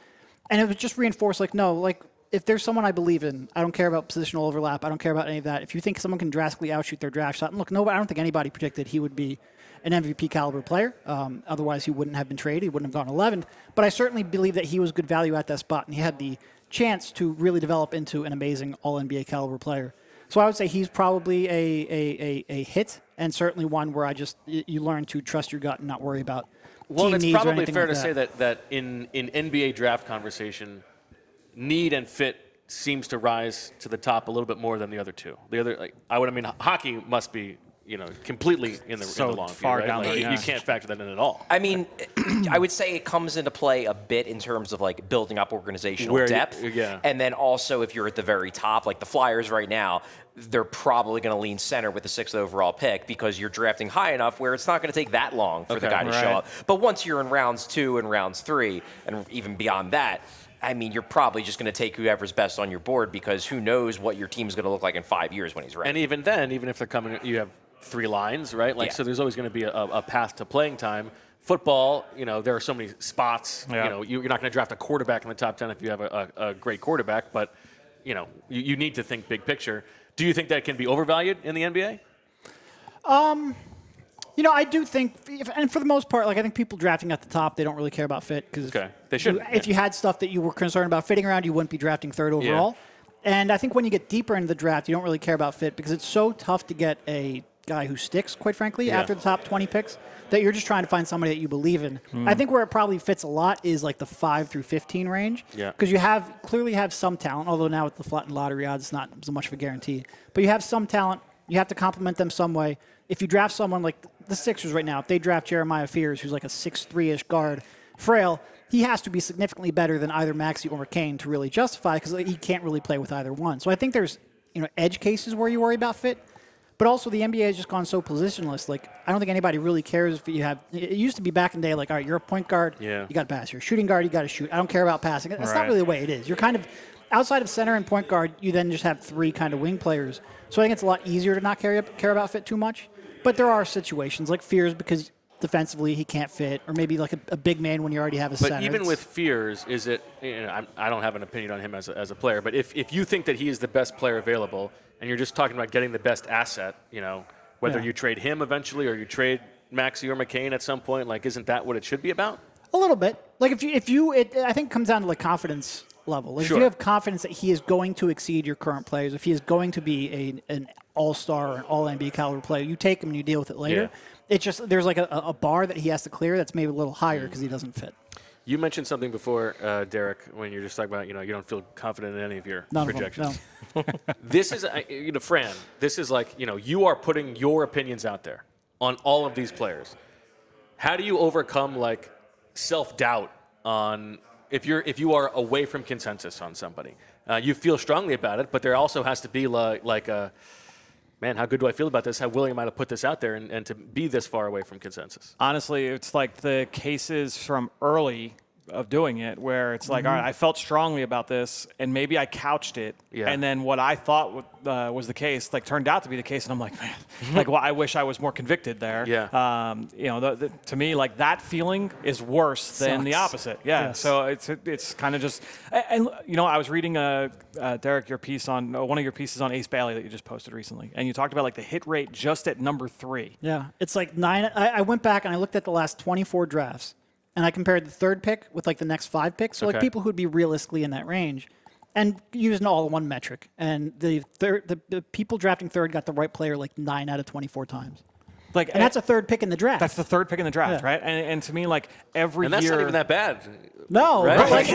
And it was just reinforced, like, no, like, if there's someone I believe in, I don't care about positional overlap. I don't care about any of that. If you think someone can drastically outshoot their draft shot, and look, I don't think anybody predicted he would be an MVP caliber player. Otherwise, he wouldn't have been traded. He wouldn't have gone 11th. But I certainly believe that he was good value at that spot, and he had the chance to really develop into an amazing All-NBA caliber player. So I would say he's probably a hit, and certainly one where you learn to trust your gut and not worry about team it's needs or probably anything fair like to say that in NBA draft conversation, need and fit seems to rise to the top a little bit more than the other two. Hockey must be completely in the long view, far right? down there. You can't factor that in at all. I mean, I would say it comes into play a bit in terms of like building up organizational depth. And then also if you're at the very top, like the Flyers right now, they're probably going to lean center with the 6th overall pick because you're drafting high enough where it's not going to take that long for the guy to show up. But once you're in rounds 2 and rounds 3, and even beyond that, I mean, you're probably just going to take whoever's best on your board because who knows what your team's going to look like in 5 years when he's ready. And even then, even if they're coming, you have 3 lines, right? So there's always going to be a path to playing time. Football, there are so many spots. Yeah. You're not going to draft a quarterback in the top 10 if you have a great quarterback, but you need to think big picture. Do you think that can be overvalued in the NBA? I do think, and for the most part, like I think people drafting at the top, they don't really care about fit because they should. If you had stuff that you were concerned about fitting around, you wouldn't be drafting third overall. And I think when you get deeper into the draft, you don't really care about fit because it's so tough to get a guy who sticks, quite frankly, after the top 20 picks, that you're just trying to find somebody that you believe in. I think where it probably fits a lot is like the 5 through 15 range. Because you clearly have some talent, although now with the flattened lottery odds, it's not so much of a guarantee. But you have some talent. You have to complement them some way. If you draft someone like the Sixers right now, if they draft Jeremiah Fears, who's like a 6'3"-ish guard, frail, he has to be significantly better than either Maxey or McCain to really justify because he can't really play with either one. So I think there's edge cases where you worry about fit. But also the NBA has just gone so positionless. Like I don't think anybody really cares if you have. It used to be back in the day, like all right, you're a point guard, you got to pass. You're a shooting guard, you got to shoot. I don't care about passing. That's not really the way it is. You're kind of outside of center and point guard. You then just have 3 kind of wing players. So I think it's a lot easier to not care about fit too much. But there are situations like Fears because defensively he can't fit, or maybe like a big man when you already have a center. But even with Fears, is it? I don't have an opinion on him as a player. But if you think that he is the best player available, and you're just talking about getting the best asset, whether you trade him eventually or you trade Maxey or McCain at some point, like isn't that what it should be about? A little bit. Like I think it comes down to like confidence level. Like if you have confidence that he is going to exceed your current players, if he is going to be an all-star or an all-NBA caliber player, you take him and you deal with it later. It's just there's like a bar that he has to clear that's maybe a little higher because he doesn't fit. You mentioned something before, Derek, when you're just talking about, you don't feel confident in any of your projections. No. This is, Fran, this is like, you are putting your opinions out there on all of these players. How do you overcome like self-doubt on if you are away from consensus on somebody? You feel strongly about it, but there also has to be like a, man, how good do I feel about this? How willing am I to put this out there and to be this far away from consensus? Honestly, it's like the cases from early of doing it where it's like, all right, I felt strongly about this, and maybe I couched it, and then what I thought was the case, like, turned out to be the case, and I'm like, man, like, well, I wish I was more convicted there. To me, like, that feeling is worse than the opposite. So it's kind of just, and I was reading Derek, your piece on one of your pieces on Ace Bailey that you just posted recently, and you talked about like the hit rate just at number 3. Yeah, it's like 9. I went back and I looked at the last 24 drafts. And I compared the third pick with like the next 5 picks. So like people who would be realistically in that range, and using all one metric. And the people drafting third got the right player like 9 out of 24 times. And that's a third pick in the draft. That's the third pick in the draft, right? And to me, like every year, and that's not even that bad. No, right? But like,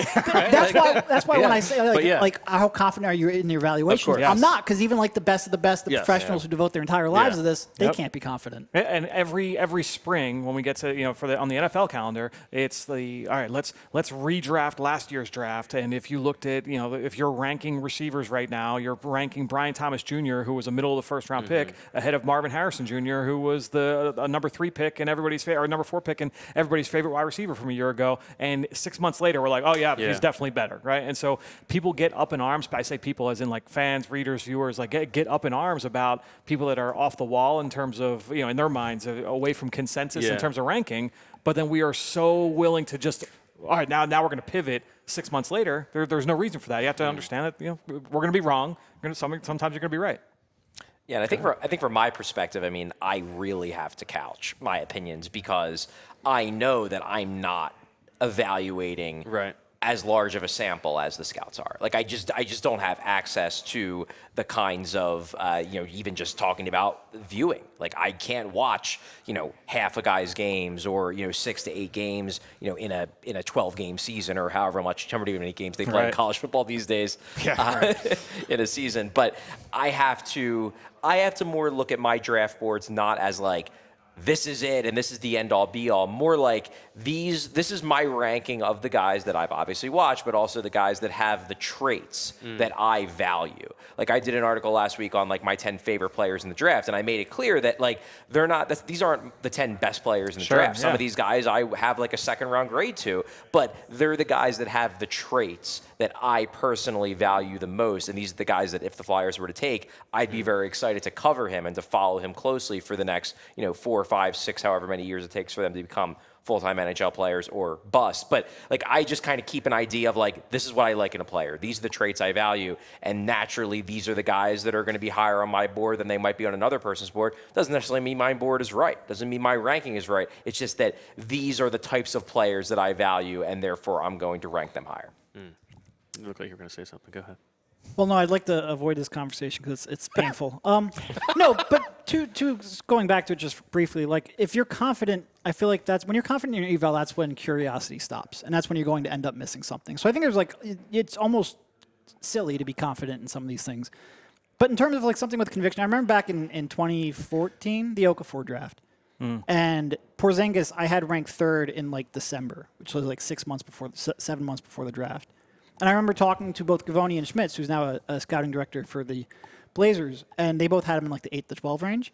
that's why when I say like how confident are you in your evaluation? I'm not, because even like the best of the best, the professionals who devote their entire lives to this, they can't be confident. And every spring when we get to on the NFL calendar, it's all right. Let's redraft last year's draft. And if you looked at if you're ranking receivers right now, you're ranking Brian Thomas Jr., who was a middle of the first round pick, ahead of Marvin Harrison Jr., who was a number 3 pick and everybody's favorite, or number 4 pick and everybody's favorite wide receiver from a year ago. And 6 months later, we're like, oh yeah, he's definitely better, right? And so people get up in arms. I say people as in like fans, readers, viewers, like get up in arms about people that are off the wall in terms of in their minds away from consensus in terms of ranking. But then we are so willing to just all right, now we're going to pivot 6 months later. There's no reason for that. You have to understand that we're going to be wrong. Sometimes you're going to be right. Yeah, and I think from my perspective, I mean, I really have to couch my opinions because I know that I'm not evaluating as large of a sample as the scouts are. Like I just don't have access to the kinds of even just talking about viewing. Like I can't watch half a guy's games or 6 to 8 games in a 12-game season or however many games they play in college football these days in a season. But I have to more look at my draft boards not as like this is it and this is the end all be all, more like this is my ranking of the guys that I've obviously watched, but also the guys that have the traits that I value. Like I did an article last week on like my 10 favorite players in the draft, and I made it clear that like these aren't the 10 best players in the draft. Some of these guys I have like a second round grade to, but they're the guys that have the traits that I personally value the most, and these are the guys that if the Flyers were to take, I'd be very excited to cover him and to follow him closely for the next 4, 5, 6, however many years it takes for them to become full-time NHL players or bust. But like, I just kind of keep an idea of like, this is what I like in a player. These are the traits I value. And naturally, these are the guys that are going to be higher on my board than they might be on another person's board. Doesn't necessarily mean my board is right. Doesn't mean my ranking is right. It's just that these are the types of players that I value, and therefore I'm going to rank them higher. You look like you were going to say something. Go ahead. Well, no, I'd like to avoid this conversation because it's painful. No, but to going back to it just briefly, like if you're confident, I feel like that's when you're confident in your eval, that's when curiosity stops, and that's when you're going to end up missing something. So I think there's like it's almost silly to be confident in some of these things. But in terms of like something with conviction, I remember back in 2014, the Okafor draft, and Porzingis I had ranked 3rd in like December, which was like 7 months before the draft. And I remember talking to both Gavoni and Schmitz, who's now a scouting director for the Blazers, and they both had him in like the 8 to 12 range.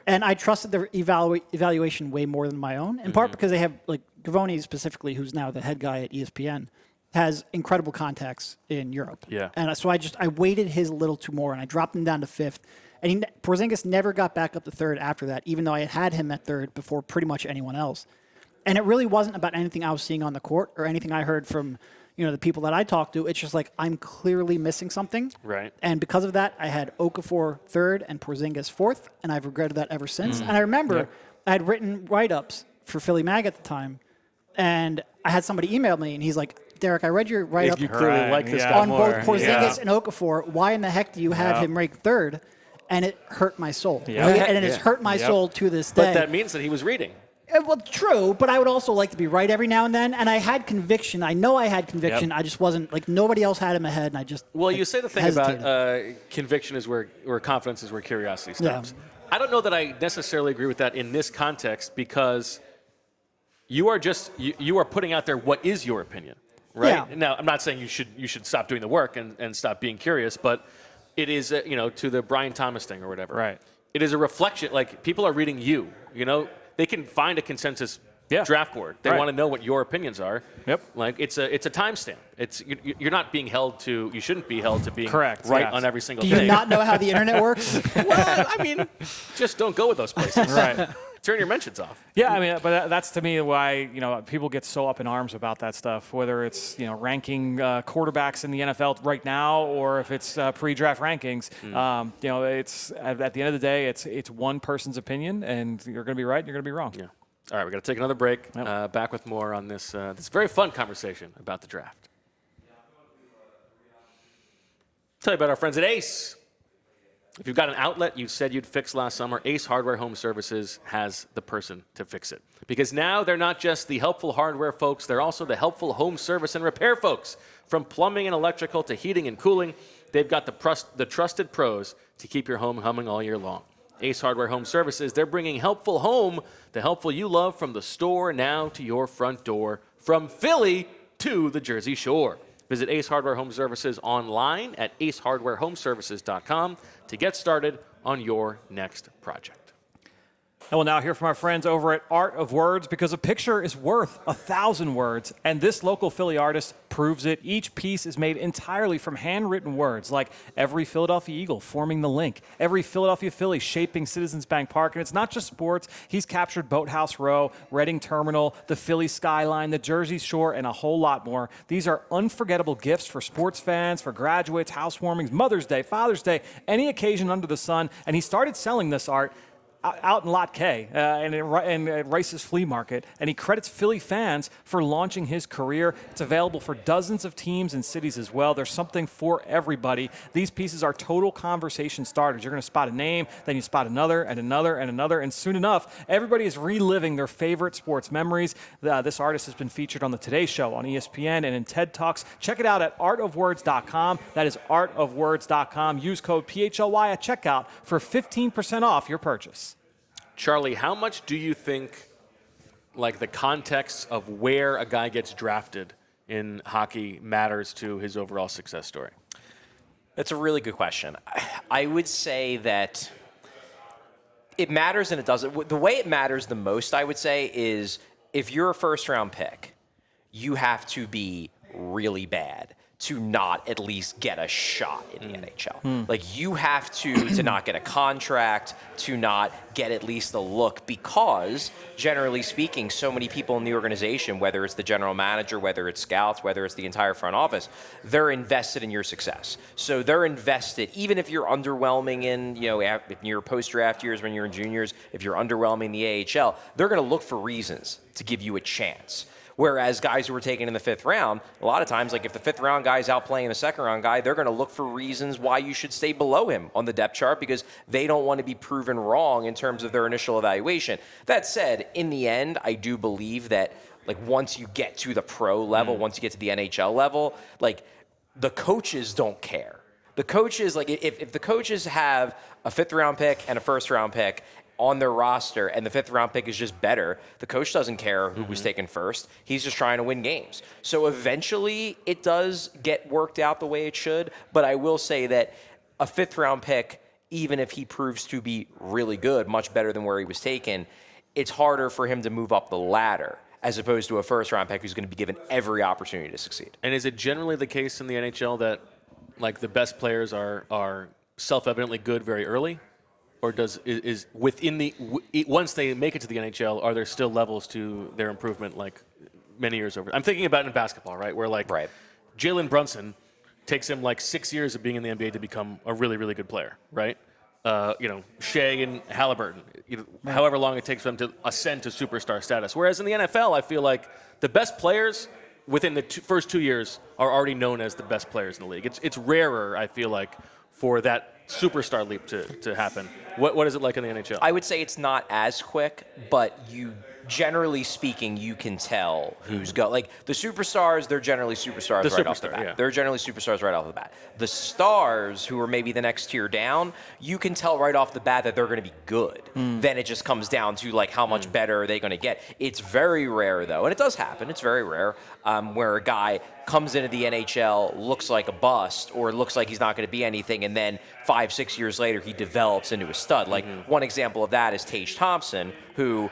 And I trusted their evaluation way more than my own, in part because they have, like, Gavoni specifically, who's now the head guy at ESPN, has incredible contacts in Europe. Yeah. And so I weighted his a little too more, and I dropped him down to 5th. And Porzingis never got back up to 3rd after that, even though I had him at 3rd before pretty much anyone else. And it really wasn't about anything I was seeing on the court or anything I heard from the people that I talked to. It's just like I'm clearly missing something. Right. And because of that, I had Okafor 3rd and Porzingis 4th, and I've regretted that ever since. And I remember I had written write-ups for Philly Mag at the time, and I had somebody email me, and he's like, Derek, I read your write-up You clearly like this guy on more. both Porzingis and Okafor. Why in the heck do you have him ranked 3rd? And it hurt my soul. Yeah. And it has hurt my soul to this day. But that means that he was reading. Well, true, but I would also like to be right every now and then. And I had conviction. I know I had conviction. I just wasn't, like, nobody else had him ahead, and I just Well, you say the thing hesitated. about conviction is where confidence is where curiosity stops. Yeah. I don't know that I necessarily agree with that in this context because you are just you are putting out there what is your opinion, right? Yeah. Now, I'm not saying you should stop doing the work and stop being curious, but it is to the Brian Thomas thing or whatever. Right. It is a reflection. Like people are reading you. They can find a consensus draft board. They want to know what your opinions are. Yep. Like it's a timestamp. You're not being held to. You shouldn't be held to being Correct, right yes. on every single Do thing. you not know how the internet works? Well, I mean, just don't go with those places. Right. Turn your mentions off. Yeah, I mean, but that's to me why people get so up in arms about that stuff. Whether it's ranking quarterbacks in the NFL right now, or if it's pre-draft rankings. It's at the end of the day, it's one person's opinion, and you're going to be right, and you're going to be wrong. Yeah. All right, we're going to take another break. Yep. Back with more on this very fun conversation about the draft. Tell you about our friends at Ace. If you've got an outlet you said you'd fix last summer, Ace Hardware Home Services has the person to fix it. Because now they're not just the helpful hardware folks, they're also the helpful home service and repair folks. From plumbing and electrical to heating and cooling, they've got the trusted pros to keep your home humming all year long. Ace Hardware Home Services, they're bringing helpful home, the helpful you love, from the store now to your front door, from Philly to the Jersey Shore. Visit Ace Hardware Home Services online at acehardwarehomeservices.com to get started on your next project. And we'll now hear from our friends over at Art of Words, because a picture is worth 1,000 words, and this local Philly artist proves it. Each piece is made entirely from handwritten words, like every Philadelphia Eagle forming the link, every Philadelphia Philly shaping Citizens Bank Park. And it's not just sports. He's captured Boathouse Row, Reading Terminal, the Philly skyline, the Jersey Shore, and a whole lot more. These are unforgettable gifts for sports fans, for graduates, housewarmings, Mother's Day, Father's Day, any occasion under the sun. And he started selling this art out in Lot K and at Rice's Flea Market, and he credits Philly fans for launching his career. It's available for dozens of teams and cities as well. There's something for everybody. These pieces are total conversation starters. You're going to spot a name, then you spot another and another and another, and soon enough, everybody is reliving their favorite sports memories. This artist has been featured on the Today Show, on ESPN, and in TED Talks. Check it out at artofwords.com. That is artofwords.com. Use code PHLY at checkout for 15% off your purchase. Charlie, how much do you think, like, the context of where a guy gets drafted in hockey matters to his overall success story? That's a really good question. I would say that it matters and it doesn't. The way it matters the most, I would say, is if you're a first-round pick, you have to be really bad to not at least get a shot in the NHL. Like, you have to not get a contract, to not get at least a look, because generally speaking, so many people in the organization, whether it's the general manager, whether it's scouts, whether it's the entire front office, they're invested in your success. So they're invested, even if you're underwhelming in, in your post-draft years when you're in juniors, if you're underwhelming in the AHL, they're going to look for reasons to give you a chance. Whereas guys who were taken in the 5th round, a lot of times, like if the 5th round guy's outplaying the 2nd round guy, they're going to look for reasons why you should stay below him on the depth chart, because they don't want to be proven wrong in terms of their initial evaluation. That said, in the end, I do believe that, like, once you get to the pro level, once you get to the NHL level, like, the coaches don't care. The coaches, like, if the coaches have a 5th round pick and a 1st round pick on their roster, and the 5th round pick is just better, the coach doesn't care who was taken first. He's just trying to win games. So eventually, it does get worked out the way it should. But I will say that a 5th round pick, even if he proves to be really good, much better than where he was taken, it's harder for him to move up the ladder as opposed to a 1st round pick who's going to be given every opportunity to succeed. And is it generally the case in the NHL that, like, the best players are self-evidently good very early? Or is within once they make it to the NHL, are there still levels to their improvement, like, many years over? I'm thinking about in basketball, right? Where, like, Jaylen Brunson takes him like 6 years of being in the NBA to become a really, really good player, right? Shea and Halliburton, however long it takes for them to ascend to superstar status. Whereas in the NFL, I feel like the best players within the first 2 years are already known as the best players in the league. It's rarer, I feel like, for that superstar leap to happen. What is it like in the NHL? I would say it's not as quick, but generally speaking, you can tell who's like the superstars. They're generally superstars off the bat. Yeah. They're generally superstars right off the bat. The stars, who are maybe the next tier down, you can tell right off the bat that they're going to be good. Then it just comes down to, like, how much better are they going to get. It's very rare, though, and it does happen. It's very rare where a guy comes into the NHL, looks like a bust, or looks like he's not going to be anything, and then 5-6 years later he develops into a stud. Like, one example of that is Tage Thompson, who,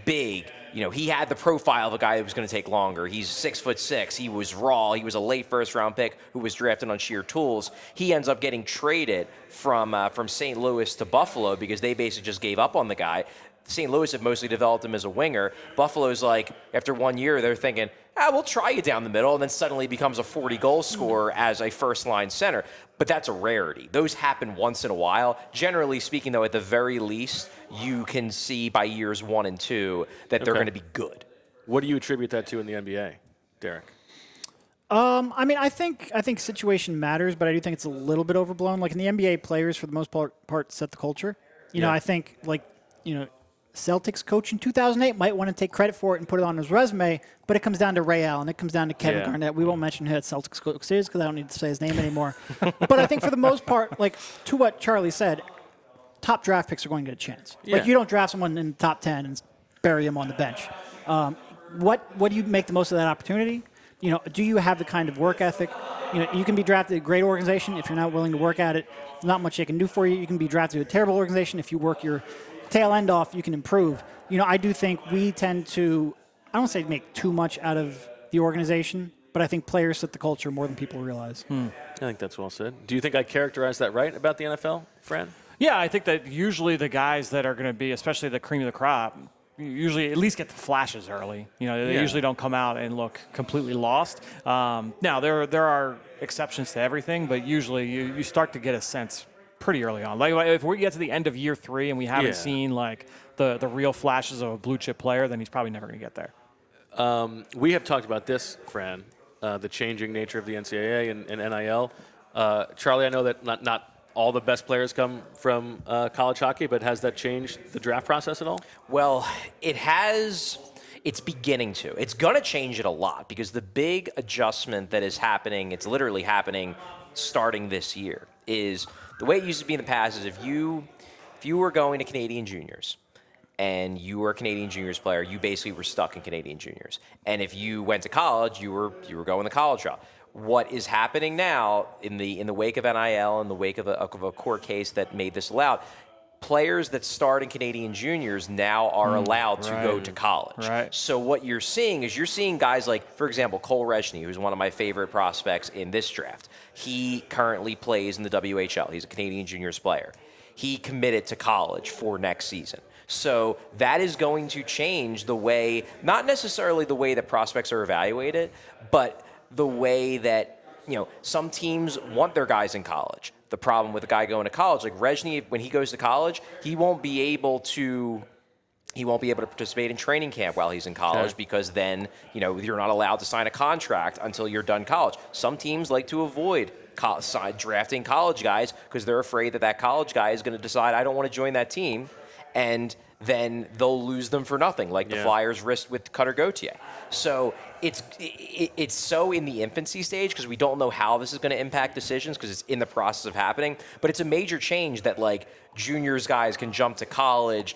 big, he had the profile of a guy that was going to take longer. He's 6'6". He was raw. He was a late 1st round pick who was drafted on sheer tools. He ends up getting traded from St. Louis to Buffalo because they basically just gave up on the guy. St. Louis had mostly developed him as a winger. Buffalo's like, after 1 year, they're thinking, we'll try you down the middle, and then suddenly becomes a 40-goal scorer as a first-line center. But that's a rarity. Those happen once in a while. Generally speaking, though, at the very least, you can see by years 1 and 2 that they're going to be good. What do you attribute that to in the NBA, Derek? I think situation matters, but I do think it's a little bit overblown. Like, in the NBA, players, for the most part set the culture. I think, Celtics coach in 2008 might want to take credit for it and put it on his resume, but it comes down to Ray Allen. It comes down to Kevin Garnett. We won't mention who that Celtics coach is because I don't need to say his name anymore. But I think for the most part, like, to what Charlie said, top draft picks are going to get a chance. Yeah. Like, you don't draft someone in the top 10 and bury him on the bench. What do you make the most of that opportunity? Do you have the kind of work ethic? You can be drafted at a great organization. If you're not willing to work at it, not much they can do for you. You can be drafted to a terrible organization. If you work your tail end off, you can improve. I do think we tend to, I don't say make too much out of the organization, but I think players set the culture more than people realize. I think that's well said. Do you think I characterized that right about the NFL, Fran? Yeah, I think that usually the guys that are going to be, especially the cream of the crop, usually at least get the flashes early. They usually don't come out and look completely lost. Now, there are exceptions to everything, but usually you start to get a sense pretty early on. Like, if we get to the end of year 3 and we haven't seen, like, the real flashes of a blue chip player, then he's probably never going to get there. We have talked about this, Fran, the changing nature of the NCAA and NIL. Charlie, I know that not all the best players come from college hockey, but has that changed the draft process at all? Well, it has. It's beginning to. It's going to change it a lot because the big adjustment that is happening, it's literally happening starting this year, is the way it used to be in the past is if you were going to Canadian juniors and you were a Canadian juniors player, you basically were stuck in Canadian juniors. And if you went to college, you were going the college route. What is happening now in the wake of NIL, in the wake of a court case that made this allowed, players that start in Canadian juniors now are allowed to go to college. Right. So what you're seeing is guys like, for example, Cole Reshney, who's one of my favorite prospects in this draft. He currently plays in the WHL. He's a Canadian juniors player. He committed to college for next season. So that is going to change the way, not necessarily the way that prospects are evaluated, but the way that, some teams want their guys in college. The problem with a guy going to college, like Reshney, when he goes to college, he won't be able to participate in training camp while he's in college because then, you're not allowed to sign a contract until you're done college. Some teams like to avoid drafting college guys because they're afraid that college guy is going to decide, I don't want to join that team, and then they'll lose them for nothing, like the Flyers risked with Cutter Gauthier. So it's so in the infancy stage because we don't know how this is going to impact decisions because it's in the process of happening. But it's a major change that juniors guys can jump to college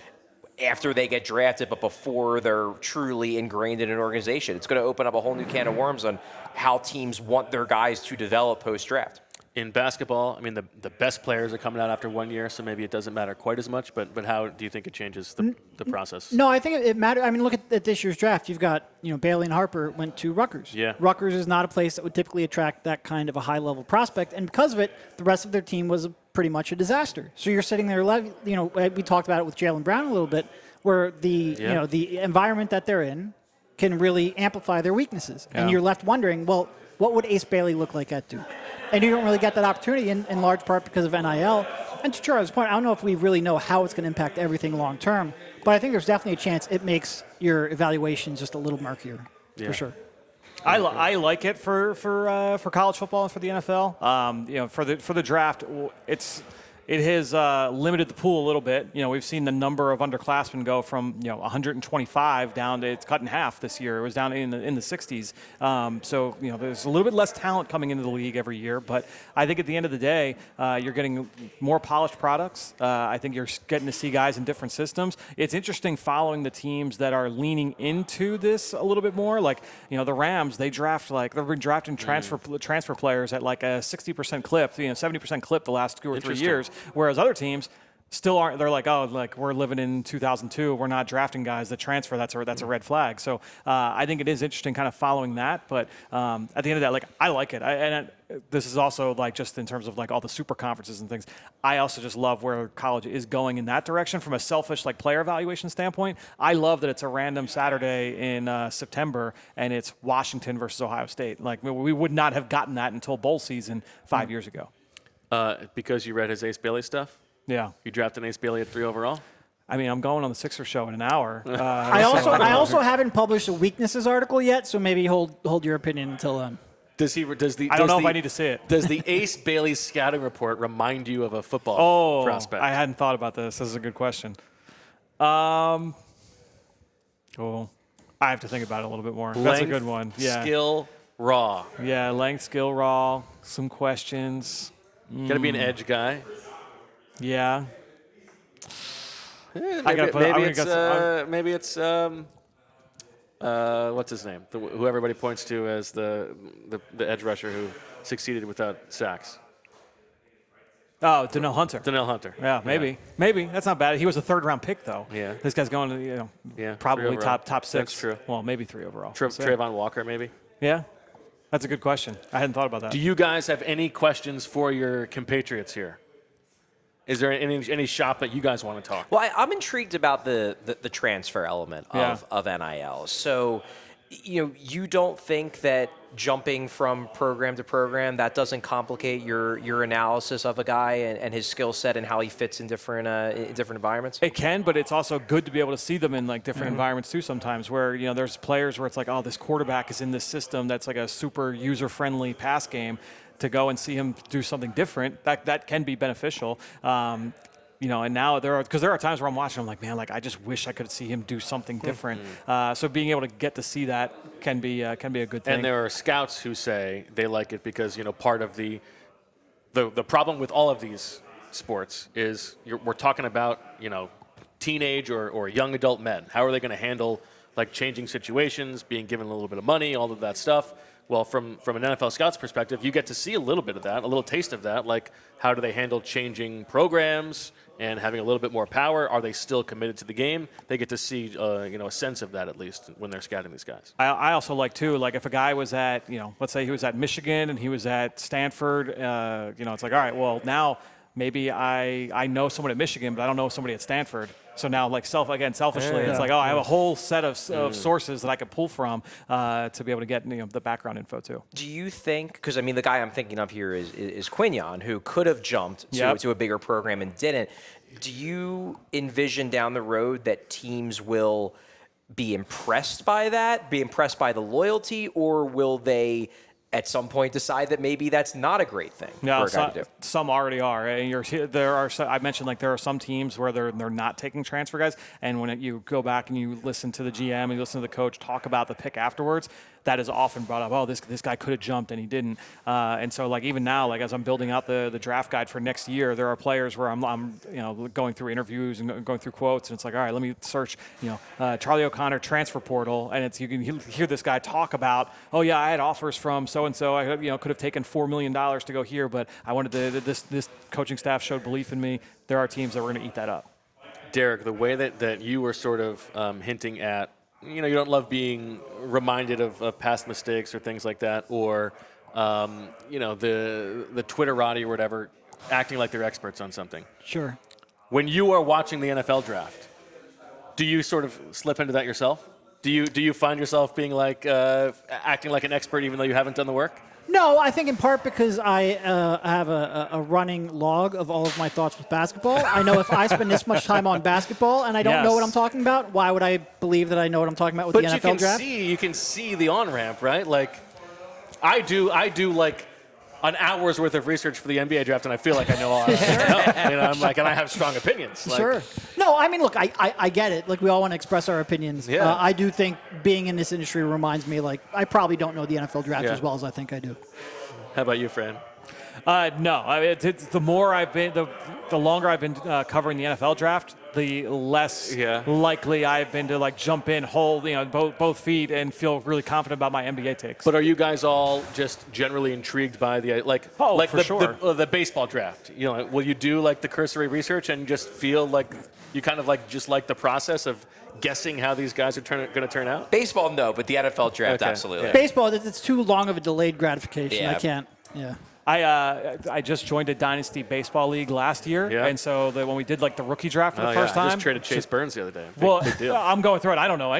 after they get drafted, but before they're truly ingrained in an organization. It's going to open up a whole new can of worms on how teams want their guys to develop post-draft. In basketball, the best players are coming out after 1 year, so maybe it doesn't matter quite as much, but how do you think it changes the process? No, I think it matters. Look at this year's draft. You've got, Bailey and Harper went to Rutgers. Yeah. Rutgers is not a place that would typically attract that kind of a high-level prospect, and because of it, the rest of their team was pretty much a disaster. So you're sitting there, we talked about it with Jaylen Brown a little bit, where the environment that they're in can really amplify their weaknesses, and you're left wondering, well, what would Ace Bailey look like at Duke? And you don't really get that opportunity in large part because of NIL. And to Charles' point, I don't know if we really know how it's going to impact everything long term, but I think there's definitely a chance it makes your evaluation just a little murkier, for sure. I like it for college football and for the NFL. For the draft, it has limited the pool a little bit. We've seen the number of underclassmen go from 125 down to, it's cut in half this year. It was down in the 60s. So there's a little bit less talent coming into the league every year. But I think at the end of the day, you're getting more polished products. I think you're getting to see guys in different systems. It's interesting following the teams that are leaning into this a little bit more. The Rams, they've been drafting transfer players at a 60% clip, 70% clip the last 2 or 3 years. Whereas other teams still aren't. They're we're living in 2002. We're not drafting guys that transfer. That's a red flag. So I think it is interesting kind of following that. But at the end of that, I like it. This is also just in terms of all the super conferences and things. I also just love where college is going in that direction from a selfish player evaluation standpoint. I love that it's a random Saturday in September and it's Washington versus Ohio State. We would not have gotten that until bowl season 5 years ago. Because you read his Ace Bailey stuff? Yeah. You drafted Ace Bailey at 3 overall? I'm going on the Sixers show in an hour. I also haven't published a weaknesses article yet, so maybe hold your opinion until then. I don't know if I need to see it. Does the Ace Bailey scouting report remind you of a football prospect? I hadn't thought about this. This is a good question. I have to think about it a little bit more. Length, that's a good one. Yeah. Skill, raw. Yeah, length, skill, raw. Some questions. Got to be an edge guy. Yeah. Maybe it's what's his name? Who everybody points to as the edge rusher who succeeded without sacks. Oh, Donnell Hunter. Donnell Hunter. Yeah, maybe. Yeah. Maybe. That's not bad. He was a third-round pick, though. Yeah. This guy's going to, probably top 6. That's true. Well, maybe 3 overall. Trayvon Walker, maybe? Yeah. That's a good question. I hadn't thought about that. Do you guys have any questions for your compatriots here? Is there any shop that you guys want to talk? Well, I'm intrigued about the transfer element of NIL. So, you don't think that jumping from program to program, that doesn't complicate your analysis of a guy and his skill set and how he fits in different environments? It can, but it's also good to be able to see them in different environments too sometimes where, there's players where it's this quarterback is in this system that's a super user-friendly pass game. To go and see him do something different, that can be beneficial. And now there are times where I'm watching, I just wish I could see him do something different. So being able to get to see that can be a good thing. And there are scouts who say they like it because part of the problem with all of these sports is we're talking about teenage or young adult men. How are they going to handle changing situations, being given a little bit of money, all of that stuff? Well, from an NFL scout's perspective, you get to see a little bit of that, a little taste of that. Like, how do they handle changing programs and having a little bit more power? Are they still committed to the game? They get to see, a sense of that at least when they're scouting these guys. I also like too, like if a guy was at, let's say he was at Michigan and he was at Stanford, it's like, all right, well now maybe I know someone at Michigan, but I don't know somebody at Stanford. So now, like selfishly, it's like, I have a whole set of sources that I could pull from to be able to get the background info too. Do you think? Because the guy I'm thinking of here is Quinion, who could have jumped to a bigger program and didn't. Do you envision down the road that teams will be impressed by that, be impressed by the loyalty, or will they at some point decide that maybe that's not a great thing for a guy to do? Some already are. And I mentioned like there are some teams where they're not taking transfer guys, and when you go back and you listen to the GM and you listen to the coach talk about the pick afterwards, that is often brought up. Oh, this guy could have jumped and he didn't. And so like even now, like as I'm building out the draft guide for next year, there are players where I'm going through interviews and going through quotes, and it's like, all right, let me search Charlie O'Connor transfer portal, and you can hear this guy talk about, oh yeah, I had offers from so and so. I could have taken $4 million to go here, but I wanted this coaching staff showed belief in me. There are teams that were going to eat that up. The way that you were sort of hinting at, you don't love being reminded of past mistakes or things like that, or the Twitterati or whatever, acting like they're experts on something. Sure. When you are watching the NFL draft, do you sort of slip into that yourself? Do you find yourself being like acting like an expert even though you haven't done the work? No, I think in part because I have a running log of all of my thoughts with basketball. I know if I spend this much time on basketball and I don't know what I'm talking about, why would I believe that I know what I'm talking about with the NFL draft? But you can see the on-ramp, right? Like, I do like an hour's worth of research for the NBA draft, and I feel like I know all I know. I'm like, and I have strong opinions. Like, sure. No, I mean, look, I get it. Like, we all want to express our opinions. Yeah. I do think being in this industry reminds me, like, I probably don't know the NFL draft as well as I think I do. How about you, Fran? No. The longer I've been covering the NFL draft, the less likely I've been to like jump in, hold both feet, and feel really confident about my NBA takes. But are you guys all just generally intrigued by the baseball draft? Will you do like the cursory research and just feel like you kind of like just like the process of guessing how these guys are going to turn out? Baseball, no, but the NFL draft, absolutely. Yeah. Baseball, it's too long of a delayed gratification. Yeah. I can't. Yeah. I just joined a dynasty baseball league last year, and so when we did like the rookie draft for the first time, I just traded Chase Burns the other day. Big deal. I'm going through it. I don't know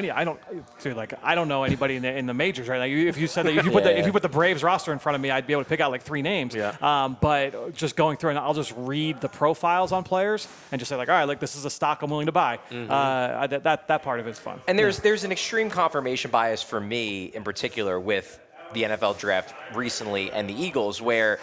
anybody in the majors right now. If you said that if you put the Braves roster in front of me, I'd be able to pick out like 3 names. Yeah. But just going through and I'll just read the profiles on players and just say like, all right, like this is a stock I'm willing to buy. Mm-hmm. That part of it's fun. And there's an extreme confirmation bias for me in particular with the NFL draft recently and the Eagles, where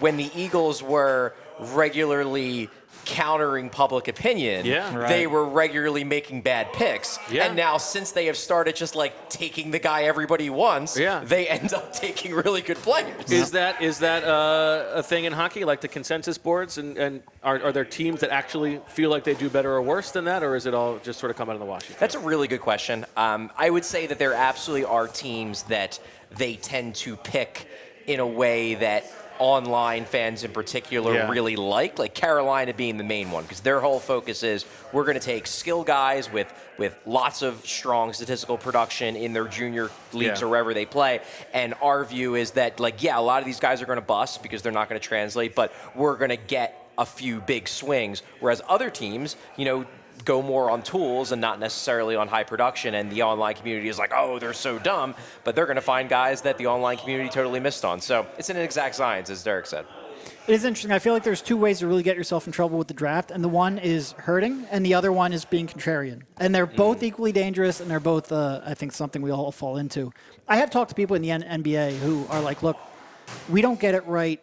when the Eagles were regularly countering public opinion, they were regularly making bad picks. Yeah. And now since they have started just like taking the guy everybody wants, they end up taking really good players. Is that a thing in hockey, like the consensus boards? And are there teams that actually feel like they do better or worse than that, or is it all just sort of come out of the wash? That's a really good question. I would say that there absolutely are teams that they tend to pick in a way that online fans in particular really like Carolina being the main one, because their whole focus is we're going to take skill guys with lots of strong statistical production in their junior leagues or wherever they play, and our view is that a lot of these guys are going to bust because they're not going to translate, but we're going to get a few big swings, whereas other teams, go more on tools and not necessarily on high production, and the online community is like, oh, they're so dumb, but they're going to find guys that the online community totally missed on. So it's an exact science, as Derek said. It is interesting. I feel like there's 2 ways to really get yourself in trouble with the draft, and the one is hurting, and the other one is being contrarian. And they're both equally dangerous, and they're both, I think, something we all fall into. I have talked to people in the NBA who are like, look, we don't get it right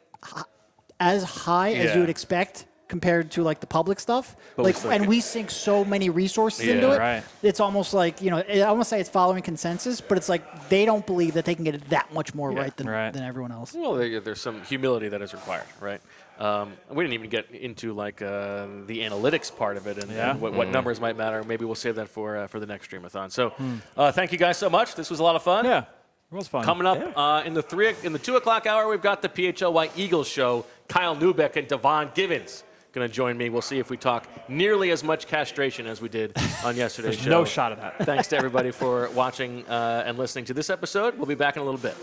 as high as you would expect compared to like the public stuff, we sink so many resources into it. Right. It's almost like I almost say it's following consensus, but it's like they don't believe that they can get it that much more right than everyone else. Well, there's some humility that is required, right? We didn't even get into like the analytics part of it and what numbers might matter. Maybe we'll save that for the next Streamathon. So thank you guys so much. This was a lot of fun. Yeah. It was fun. Coming up in the 2 o'clock hour, we've got the PHLY Eagles show. Kyle Neubeck and Devon Givens going to join me. We'll see if we talk nearly as much castration as we did on yesterday's show. No shot of that. Thanks to everybody for watching and listening to this episode. We'll be back in a little bit.